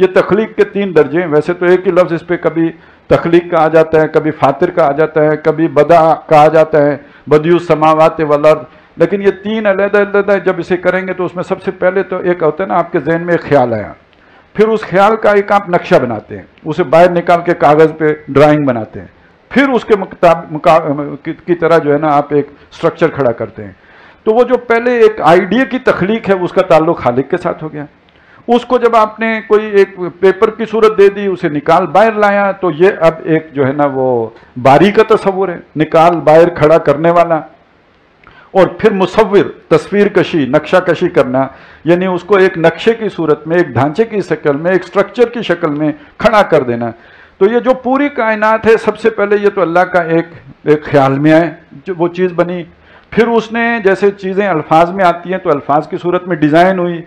یہ تخلیق کے 3 درجے ہیں. ویسے تو ایک ہی لفظ اس پہ کبھی تخلیق کا آ جاتا ہے، کبھی فاطر کا آ جاتا ہے، کبھی بدا کا آ جاتا ہے، بدیع السماوات والارض، لیکن یہ 3 علیحدہ علیحدہ جب اسے کریں گے تو اس میں سب سے پہلے تو ایک ہوتا ہے نا آپ کے ذہن میں ایک خیال آیا، پھر اس خیال کا ایک آپ نقشہ بناتے ہیں، اسے باہر نکال کے کاغذ پہ ڈرائنگ بناتے ہیں، پھر اس کے کی طرح جو ہے نا آپ ایک سٹرکچر کھڑا کرتے ہیں. تو وہ جو پہلے ایک آئیڈیا کی تخلیق ہے اس کا تعلق خالق کے ساتھ ہو گیا. اس کو جب آپ نے کوئی ایک پیپر کی صورت دے دی، اسے نکال باہر لایا، تو یہ اب ایک جو ہے نا وہ باری کا تصور ہے، نکال باہر کھڑا کرنے والا. اور پھر مصور، تصویر کشی، نقشہ کشی کرنا، یعنی اس کو ایک نقشے کی صورت میں، ایک ڈھانچے کی شکل میں، ایک سٹرکچر کی شکل میں کھڑا کر دینا. تو یہ جو پوری کائنات ہے، سب سے پہلے یہ تو اللہ کا ایک خیال میں آئے جو وہ چیز بنی، پھر اس نے جیسے چیزیں الفاظ میں آتی ہیں تو الفاظ کی صورت میں ڈیزائن ہوئی،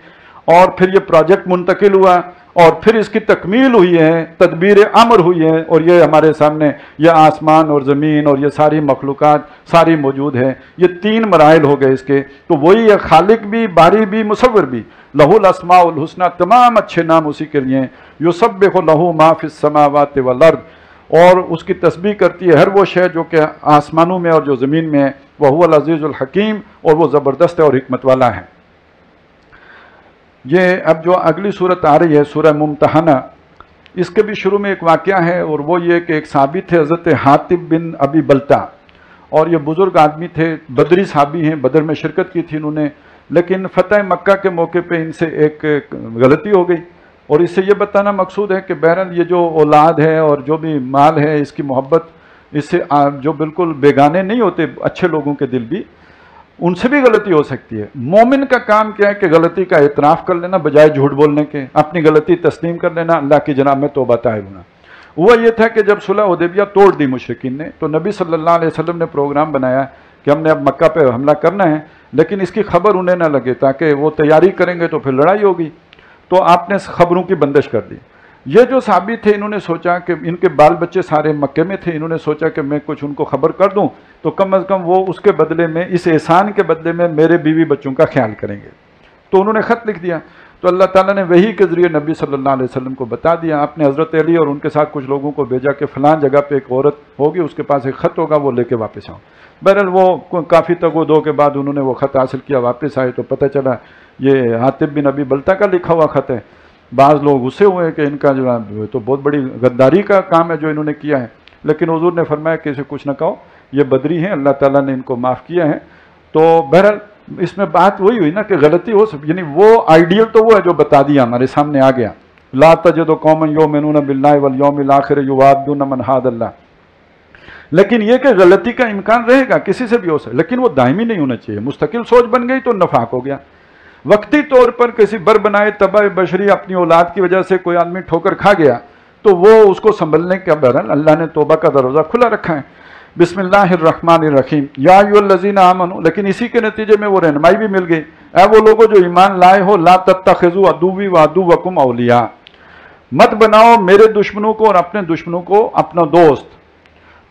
اور پھر یہ پروجیکٹ منتقل ہوا، اور پھر اس کی تکمیل ہوئی ہے، تدبیر امر ہوئی ہے، اور یہ ہمارے سامنے یہ آسمان اور زمین اور یہ ساری مخلوقات ساری موجود ہے. یہ 3 مراحل ہو گئے اس کے. تو وہی ہے، خالق بھی، باری بھی، مصور بھی. لہو الاسماء الحسنی، تمام اچھے نام اسی کے لیے ہیں. یسبح لہ ما فی السماوات والارض، اور اس کی تسبیح کرتی ہے ہر وہ شے جو کہ آسمانوں میں اور جو زمین میں ہے. وہو العزیز الحکیم، اور وہ زبردست ہے اور حکمت والا ہے. یہ اب جو اگلی صورت آ رہی ہے سورہ ممتحنہ، اس کے بھی شروع میں ایک واقعہ ہے، اور وہ یہ کہ ایک صحابی تھے حضرت حاطب بن ابی بلتع، اور یہ بزرگ آدمی تھے، بدری صحابی ہیں، بدر میں شرکت کی تھی انہوں نے، لیکن فتح مکہ کے موقع پہ ان سے ایک غلطی ہو گئی. اور اس سے یہ بتانا مقصود ہے کہ بہرحال یہ جو اولاد ہے اور جو بھی مال ہے، اس کی محبت، اس سے جو بالکل بیگانے نہیں ہوتے اچھے لوگوں کے دل بھی، ان سے بھی غلطی ہو سکتی ہے. مومن کا کام کیا ہے کہ غلطی کا اعتراف کر لینا بجائے جھوٹ بولنے کے، اپنی غلطی تسلیم کر لینا، اللہ کی جناب میں توبہ طائب ہونا. وہ یہ تھا کہ جب صلح حدیبیہ توڑ دی مشرکین نے، تو نبی صلی اللہ علیہ وسلم نے پروگرام بنایا کہ ہم نے اب مکہ پہ حملہ کرنا ہے، لیکن اس کی خبر انہیں نہ لگے، تاکہ وہ تیاری کریں گے تو پھر لڑائی ہوگی. تو آپ نے خبروں کی بندش کر دی. یہ جو صحابی تھے انہوں نے سوچا کہ ان کے بال بچے سارے مکے میں تھے، انہوں نے سوچا کہ میں کچھ ان کو خبر کر دوں تو کم از کم وہ اس کے بدلے میں، اس احسان کے بدلے میں میرے بیوی بچوں کا خیال کریں گے. تو انہوں نے خط لکھ دیا. تو اللہ تعالیٰ نے وحی کے ذریعے نبی صلی اللہ علیہ وسلم کو بتا دیا. آپ نے حضرت علی اور ان کے ساتھ کچھ لوگوں کو بھیجا کہ فلاں جگہ پہ ایک عورت ہوگی، اس کے پاس ایک خط ہوگا، وہ لے کے واپس آؤ. بہرحال وہ کافی تگ و دو کے بعد انہوں نے وہ خط حاصل کیا، واپس آئے تو پتہ چلا یہ حاطب بن ابی بلتع کا لکھا ہوا خط ہے. بعض لوگ غصے ہوئے کہ ان کا جو تو بہت بڑی غداری کا کام ہے جو انہوں نے کیا ہے، لیکن حضور نے فرمایا کہ اسے کچھ نہ کہو، یہ بدری ہیں، اللہ تعالیٰ نے ان کو معاف کیا ہے. تو بہرحال اس میں بات وہی ہوئی نا کہ غلطی ہو سکتی، یعنی وہ آئیڈیل تو وہ ہے جو بتا دیا ہمارے سامنے آ گیا. لا تجد قوما یؤمنون باللہ والیوم الآخر یوادون من حاد اللہ. لیکن یہ کہ غلطی کا امکان رہے گا، کسی سے بھی ہو سکتا، لیکن وہ دائمی نہیں ہونا چاہیے. مستقل سوچ بن گئی تو نفاق ہو گیا. وقتی طور پر کسی بر بنائے تباہ بشری اپنی اولاد کی وجہ سے کوئی آدمی ٹھوکر کھا گیا تو وہ اس کو سنبھلنے کا بہرحال اللہ نے توبہ کا دروازہ کھلا رکھا ہے. بسم اللہ الرحمن الرحیم، یا ایھا الذین آمنوا، لیکن اسی کے نتیجے میں وہ رہنمائی بھی مل گئی. اے وہ لوگوں جو ایمان لائے ہو، لا تتخذوا عدوی وعدوکم اولیاء، مت بناؤ میرے دشمنوں کو اور اپنے دشمنوں کو اپنا دوست.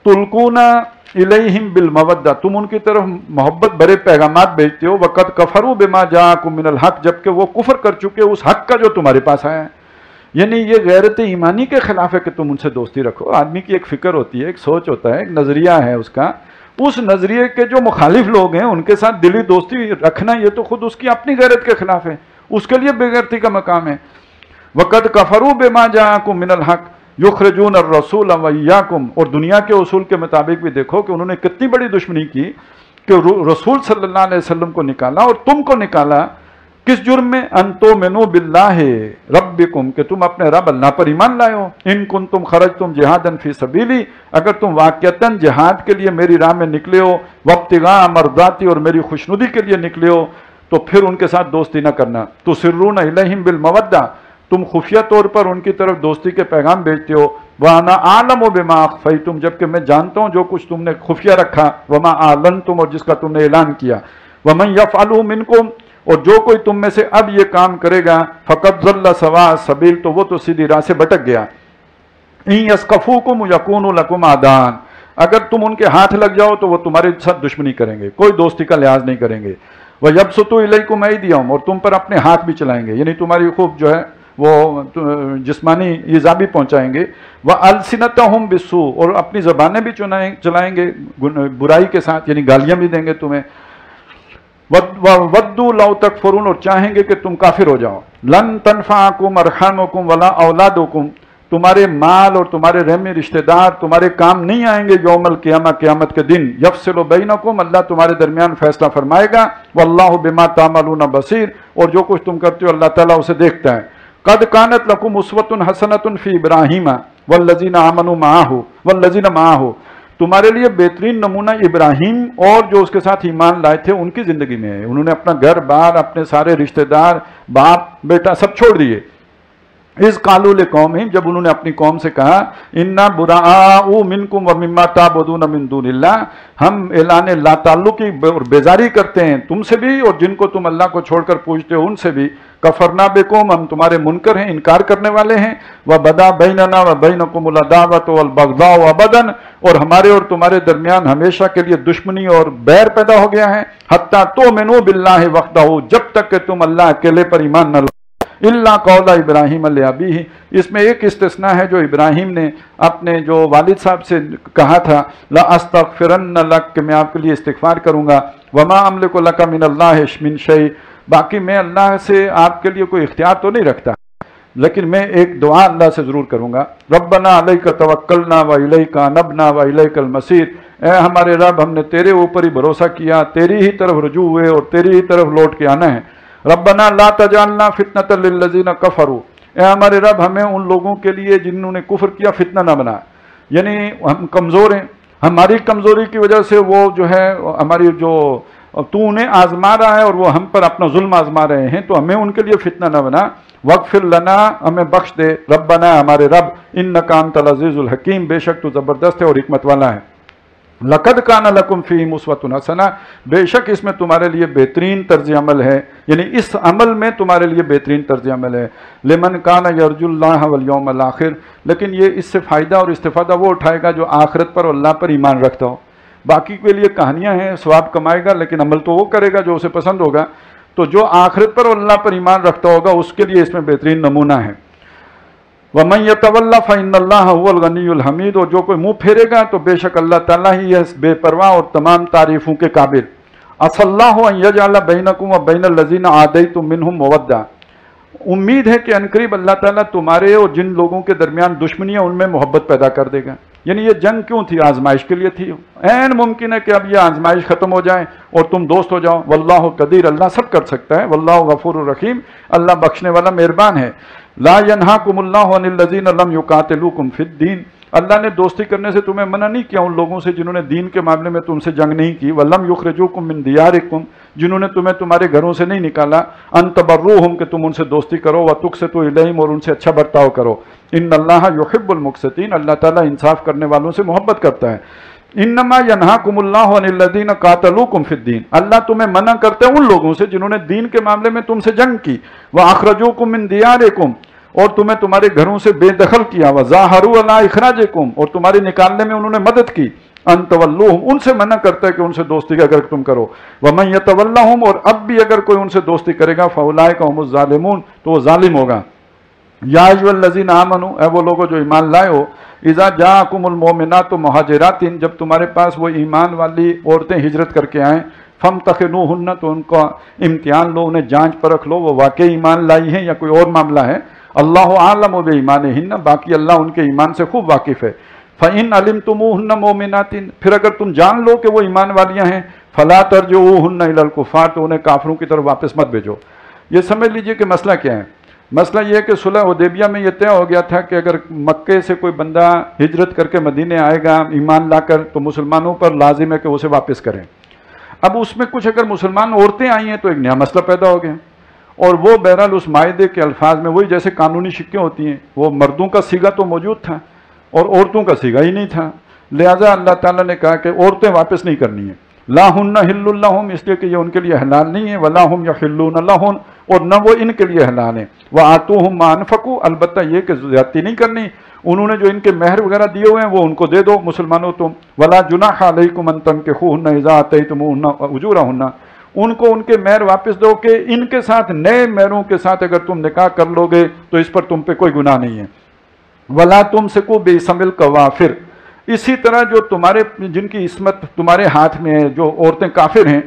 تلقون الیہم بالمودہ، تم ان کی طرف محبت بھرے پیغامات بھیجتے ہو. وقد کفروا بما جاءکم من الحق، جبکہ وہ کفر کر چکے اس حق کا جو تمہارے پاس آیا ہے. یعنی یہ غیرت ایمانی کے خلاف ہے کہ تم ان سے دوستی رکھو. آدمی کی ایک فکر ہوتی ہے، ایک سوچ ہوتا ہے، ایک نظریہ ہے اس کا. اس نظریے کے جو مخالف لوگ ہیں ان کے ساتھ دلی دوستی رکھنا یہ تو خود اس کی اپنی غیرت کے خلاف ہے، اس کے لیے بے غیرتی کا مقام ہے. وقد کفروا بما جاءکم من الحق یخرجون الرسول وایاکم، اور دنیا کے اصول کے مطابق بھی دیکھو کہ انہوں نے کتنی بڑی دشمنی کی کہ رسول صلی اللہ علیہ وسلم کو نکالا اور تم کو نکالا. کس جرم میں؟ ان تؤمنوا باللہ ربکم، کہ تم اپنے رب اللہ پر ایمان لائے ہو. ان کنتم خرجتم جہادا فی سبیلی، اگر تم واقعتاً جہاد کے لیے میری راہ میں نکلے ہو، وابتغاء مرضاتی، اور میری خوشنودی کے لیے نکلے ہو، تو پھر ان کے ساتھ دوستی نہ کرنا. تسرون الیہم بالمودہ، تم خفیہ طور پر ان کی طرف دوستی کے پیغام بھیجتے ہو. وَأَنَا أَعْلَمُ بِمَا أَخْفَيْتُمْ، جبکہ میں جانتا ہوں جو کچھ تم نے خفیہ رکھا. وَمَا أَعْلَنْتُمْ، اور جس کا تم نے اعلان کیا. وَمَنْ يَفْعَلُهُ مِنْكُمْ، اور جو کوئی تم میں سے اب یہ کام کرے گا، فَقَدْ ضَلَّ سَوَاءَ السَّبِيلِ، تو وہ تو سیدھی راہ سے بھٹک گیا. إِن يَثْقَفُوكُمْ يَكُونُوا لَكُمْ أَعْدَاءً، اگر تم ان کے ہاتھ لگ جاؤ تو وہ تمہارے ساتھ دشمنی کریں گے، کوئی دوستی کا لحاظ نہیں کریں گے. وَيَبْسُطُوا إِلَيْكُمْ أَيْدِيَهُمْ، اور تم پر اپنے ہاتھ بھی چلائیں گے، یعنی تمہاری خوب جو ہے وہ جسمانی ایذا بھی پہنچائیں گے، وَأَلْسِنَتَهُمْ بِالسُّوءِ، اور اپنی زبانیں بھی چلائیں گے برائی کے ساتھ، یعنی گالیاں بھی دیں گے تمہیں، وَوَدُّوا لَوْ تَكْفُرُونَ، اور چاہیں گے کہ تم کافر ہو جاؤ، لَن تَنْفَعَكُمْ أَرْحَامُكُمْ وَلَا أَوْلَادُكُمْ، تمہارے مال اور تمہارے رحمی رشتہ دار تمہارے کام نہیں آئیں گے یوم القیامہ، قیامت کے دن، یفصل بینکم، اللہ تمہارے درمیان فیصلہ فرمائے گا، واللہ بما تعملون بصیر، اور جو کچھ تم کرتے ہو اللہ تعالیٰ اسے دیکھتا ہے۔ قد کانت لکم اسوۃ حسنۃ فی ابراہیم والذین آمنوا معہ، تمہارے لیے بہترین نمونہ ابراہیم اور جو اس کے ساتھ ایمان لائے تھے ان کی زندگی میں ہے۔ انہوں نے اپنا گھر بار، اپنے سارے رشتہ دار، باپ بیٹا سب چھوڑ دیے۔ اذ قالوا لقومہم، جب انہوں نے اپنی قوم سے کہا، انا براء منکم ومما تعبدون من دون اللہ، ہم اعلان لا تعلقی اور بیزاری کرتے ہیں تم سے بھی اور جن کو تم اللہ کو چھوڑ کر پوجتے ہو ان سے بھی، کفرنا بکم، ہم تمہارے منکر ہیں، انکار کرنے والے ہیں، وبدا بیننا وبینکم العداوۃ والبغضاء ابدا، اور ہمارے اور تمہارے درمیان ہمیشہ کے لیے دشمنی اور بیر پیدا ہو گیا ہے، حتی تؤمنوا باللہ وحدہ، جب تک کہ تم اللہ اکیلے پر ایمان نہ لاؤ، اللہ قول ابراہیم لابیہ، اس میں ایک استثناء ہے جو ابراہیم نے اپنے جو والد صاحب سے کہا تھا، لا استغفرن لک، کہ میں آپ کے لیے استغفار کروں گا، وما املک لک من اللہ من شیء، باقی میں اللہ سے آپ کے لیے کوئی اختیار تو نہیں رکھتا، لیکن میں ایک دعا اللہ سے ضرور کروں گا، ربنا علیک توکلنا والیک انبنا والیک المصیر، اے ہمارے رب ہم نے تیرے اوپر ہی بھروسہ کیا، تیری ہی طرف رجوع ہوئے اور تیری ہی طرف لوٹ کے آنا ہے، ربنا لا تجعلنا فتنۃ للذین کفروا، اے ہمارے رب ہمیں ان لوگوں کے لیے جنہوں نے کفر کیا فتنہ نہ بنا، یعنی ہم کمزور ہیں، ہماری کمزوری کی وجہ سے وہ جو ہے ہماری جو تو انہیں آزما رہا ہے اور وہ ہم پر اپنا ظلم آزما رہے ہیں، تو ہمیں ان کے لیے فتنہ نہ بنا، واغفر لنا، ہمیں بخش دے، ربنا ہمارے رب، انک انت العزیز الحکیم، بے شک تو زبردست ہے اور حکمت والا ہے، لقد کان لکم فیہم اسوۃ حسنہ، بے شک اس میں تمہارے لیے بہترین طرز عمل ہے، یعنی اس عمل میں تمہارے لیے بہترین طرز عمل ہے، لمن کان یرجو اللہ والیوم الآخر، لیکن یہ اس سے فائدہ اور استفادہ وہ اٹھائے گا جو آخرت پر اور اللہ پر ایمان رکھتا ہو، باقی کے لیے کہانیاں ہیں، ثواب کمائے گا لیکن عمل تو وہ کرے گا جو اسے پسند ہوگا، تو جو آخرت پر اور اللہ پر ایمان رکھتا ہوگا اس کے لیے اس میں بہترین نمونہ ہے، وَمَن يَتَوَلَّ فَإِنَّ اللَّهَ هُوَ الْغَنِيُّ الْحَمِيدُ، اور جو کوئی منہ پھیرے گا تو بے شک اللہ تعالیٰ ہی ہے بے پرواہ اور تمام تعریفوں کے قابل، عَسَى اللَّهُ أَن يَجْعَلَ بَيْنَكُمْ وَبَيْنَ الَّذِينَ عَادَيْتُم مِّنْهُم مَّوَدَّةً، امید ہے کہ عنقریب اللہ تعالیٰ تمہارے اور جن لوگوں کے درمیان دشمنیاں ان میں محبت پیدا کر دے گا، یعنی یہ جنگ کیوں تھی؟ آزمائش کے لیے تھی، عین ممکن ہے کہ اب یہ آزمائش ختم ہو جائے اور تم دوست ہو جاؤ، واللہ قدیر، اللہ سب کر سکتا ہے، واللہ غفور الرحیم، اللہ بخشنے والا مہربان ہے، لا ینہاکم اللہ عن الذین لم یقاتلوکم فی الدین، اللہ نے دوستی کرنے سے تمہیں منع نہیں کیا ان لوگوں سے جنہوں نے دین کے معاملے میں تم سے جنگ نہیں کی، وَلَمْ يُخْرِجُوكُم مِّن دِيَارِكُمْ، جنہوں نے تمہیں تمہارے گھروں سے نہیں نکالا، أَن تَبَرُّوهُمْ، کہ تم ان سے دوستی کرو، وَتُقْسِطُوا إِلَيْهِمْ، اور ان سے اچھا برتاؤ کرو، إِنَّ اللَّهَ يُحِبُّ الْمُقْسِطِينَ، اللہ تعالیٰ انصاف کرنے والوں سے محبت کرتا ہے، انما ینہاکم اللہ عن الذین قاتلوکم فی الدین، اللہ تمہیں منع کرتے ہیں ان لوگوں سے جنہوں نے دین کے معاملے میں تم سے جنگ کی، وَأَخْرَجُوكُم مِّن دِيَارِكُمْ، اور تمہیں تمہارے گھروں سے بے دخل کیا، وَظَاهَرُوا عَلَىٰ إِخْرَاجِكُمْ، اور تمہارے نکالنے میں انہوں نے مدد کی، أَن تَوَلُّوهُمْ، ان سے منع کرتا ہے کہ ان سے دوستی اگر تم کرو، وَمَن يَتَوَلَّهُمْ، اور اب بھی اگر کوئی ان سے دوستی کرے گا، فَأُولَٰئِكَ هُمُ الظَّالِمُونَ، تو وہ ظالم ہوگا، یا ایھا الذین آمنوا، اے وہ لوگوں جو ایمان لائے ہو، اذا جاءکم المؤمنات مہاجرات، جب تمہارے پاس وہ ایمان والی عورتیں ہجرت کر کے آئیں، فامتحنوہن، تو ان کا امتحان لو، انہیں جانچ پرکھ لو وہ واقعی ایمان لائی ہیں یا کوئی اور معاملہ ہے، اللہ عالم بایمانہن، باقی اللہ ان کے ایمان سے خوب واقف ہے، فَإِنْ عَلِمْتُمُوهُنَّ مُؤْمِنَاتٍ، پھر اگر تم جان لو کہ وہ ایمان والیاں ہیں، فَلَا تَرْجِعُوهُنَّ إِلَى الْكُفَّارِ، تو انہیں کافروں کی طرف واپس مت بھیجو۔ یہ سمجھ لیجئے کہ مسئلہ کیا ہے، مسئلہ یہ ہے کہ صلح حدیبیہ میں یہ طے ہو گیا تھا کہ اگر مکے سے کوئی بندہ ہجرت کر کے مدینے آئے گا ایمان لا کر، تو مسلمانوں پر لازم ہے کہ اسے واپس کریں، اب اس میں کچھ اگر مسلمان عورتیں آئی ہیں تو ایک نیا مسئلہ پیدا ہو گیا، اور وہ بہرحال اس معاہدے کے الفاظ میں وہی جیسے قانونی شکیں ہوتی ہیں، وہ مردوں کا سیگا تو موجود تھا اور عورتوں کا سیگا ہی نہیں تھا، لہذا اللہ تعالیٰ نے کہا کہ عورتیں واپس نہیں کرنی ہیں، لا ہن حل لہم، اس لیے کہ یہ ان کے لیے حلال نہیں ہے، ولا ہم یحلون لہن، اور نہ وہ ان کے لیے حلال ہیں، وآتوہم ما انفقوا، البتہ یہ کہ زیادتی نہیں کرنی، انہوں نے جو ان کے مہر وغیرہ دیے ہوئے ہیں وہ ان کو دے دو مسلمانوں تم، ولا جناح علیکم ان تنکحوہن اذا آتیتموہن اجورہن، ان کو ان کے مہر واپس دو کہ ان کے ساتھ نئے مہروں کے ساتھ اگر تم نکاح کر لو گے تو اس پر تم پہ کوئی گناہ نہیں ہے۔ ولا تمسکوا بعصم الکوافر، اسی طرح جو تمہارے جن کی عصمت تمہارے ہاتھ میں ہے، جو عورتیں کافر ہیں،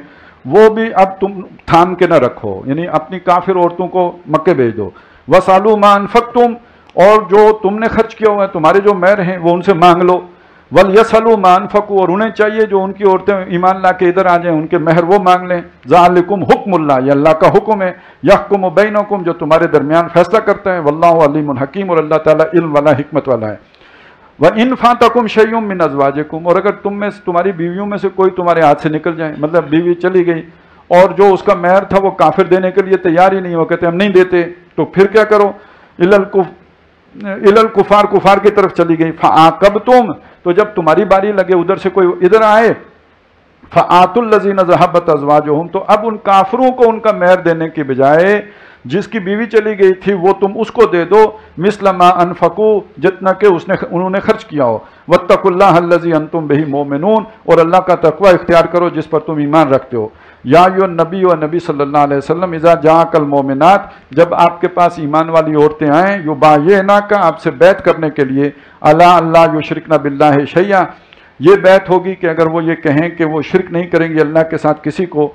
وہ بھی اب تم تھام کے نہ رکھو، یعنی اپنی کافر عورتوں کو مکے بھیج دو۔ وَسَأَلُوا مَا أَنفَقْتُمْ، اور جو تم نے خرچ کیا ہوا ہے تمہارے جو مہر ہیں وہ ان سے مانگ لو۔ وَلْيَسْأَلُوا مَا أَنفَقُوا، اور انہیں چاہیے جو ان کی عورتیں ایمان لا کے ادھر آ جائیں ان کے مہر وہ مانگ لیں۔ ذَلِكُمْ حُکْمُ اللَّهِ، یہ اللہ کا حکم ہے، يَحْكُمُ بَيْنَكُمْ، جو تمہارے درمیان فیصلہ کرتا ہے۔ وَاللَّهُ عَلِيمٌ حکیم، اور اللہ تعالیٰ علم والا حکمت والا ہے۔ وَإِنْ فَاتَكُمْ شَيْءٌ مِّنْ أَزْوَاجِكُمْ، اور اگر تم میں تمہاری بیویوں میں سے کوئی تمہارے ہاتھ سے نکل جائے، مطلب بیوی چلی گئی اور جو اس کا مہر تھا وہ کافر دینے کے لیے تیار ہی نہیں، وہ کہتے ہم نہیں دیتے، تو پھر کیا کرو؟ الکفار، کفار کی طرف چلی گئی۔ فعاقبتم، تو جب تمہاری باری لگے ادھر سے کوئی ادھر آئے، فآتوا الذین ذہبت ازواجہم، تو اب ان کافروں کو ان کا مہر دینے کی بجائے جس کی بیوی چلی گئی تھی وہ تم اس کو دے دو، مثل ما انفقوا، جتنا کہ انہوں نے خرچ کیا ہو۔ واتقوا اللہ الذی انتم بہ مؤمنون، اور اللہ کا تقوی اختیار کرو جس پر تم ایمان رکھتے ہو۔ یا ایھا النبی، و نبی صلی اللہ علیہ وسلم، اذا جاءک المؤمنات، جب آپ کے پاس ایمان والی عورتیں آئیں، یبایعنک، آپ سے بیعت کرنے کے لیے، الا اللہ یشرکن باللہ شیئا، یہ بیعت ہوگی کہ اگر وہ یہ کہیں کہ وہ شرک نہیں کریں گی اللہ کے ساتھ کسی کو،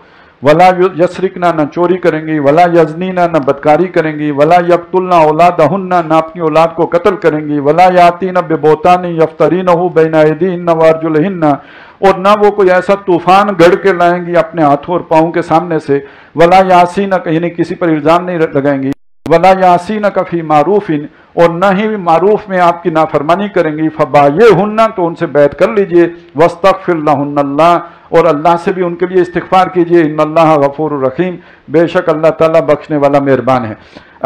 ولا یسرکنا، نہ چوری کریں گی، ولا یزنینا، نہ بدکاری کریں گی، ولا یقتلن اولادہن، نہ اپنی اولاد کو قتل کریں گی، ولا یاتین ببہتان یفترینہ بین ایدیہن وارجلہن، اور نہ وہ کوئی ایسا طوفان گڑھ کے لائیں گی اپنے ہاتھوں اور پاؤں کے سامنے سے، ولا یعصینک، یعنی کسی پر الزام نہیں لگائیں گی، ولا یعصینک فی معروف، اور نہ ہی معروف میں آپ کی نافرمانی کریں گی، فبایعہن، تو ان سے بیعت کر لیجئے، واستغفر لہن اللہ، اور اللہ سے بھی ان کے لیے استغفار کیجئے، ان اللہ غفور الرحیم، بے شک اللہ تعالیٰ بخشنے والا مہربان ہے۔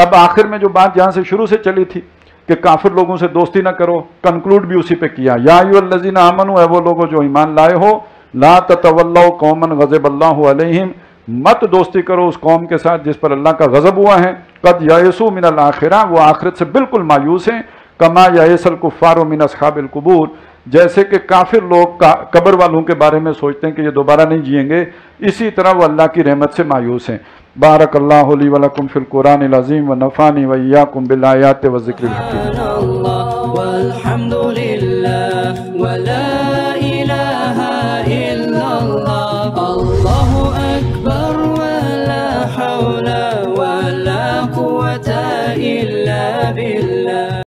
اب آخر میں جو بات جہاں سے شروع سے چلی تھی کہ کافر لوگوں سے دوستی نہ کرو، کنکلوڈ بھی اسی پہ کیا، یا ایھا الذین آمنوا، اے وہ لوگوں جو ایمان لائے ہو، لا تتولوا قوما غضب اللہ علیہم، مت دوستی کرو اس قوم کے ساتھ جس پر اللہ کا غضب ہوا ہے، قد یئسوا من الآخرہ، وہ آخرت سے بالکل مایوس ہیں، کما یئس الکفار من اصحاب القبور، جیسے کہ کافر لوگ قبر والوں کے بارے میں سوچتے ہیں کہ یہ دوبارہ نہیں جئیں گے، اسی طرح وہ اللہ کی رحمت سے مایوس ہیں۔ بارک اللہ لی ولکم فی القرآن العظیم ونفعنی وإیاکم بالآیات والذکر الحکیم۔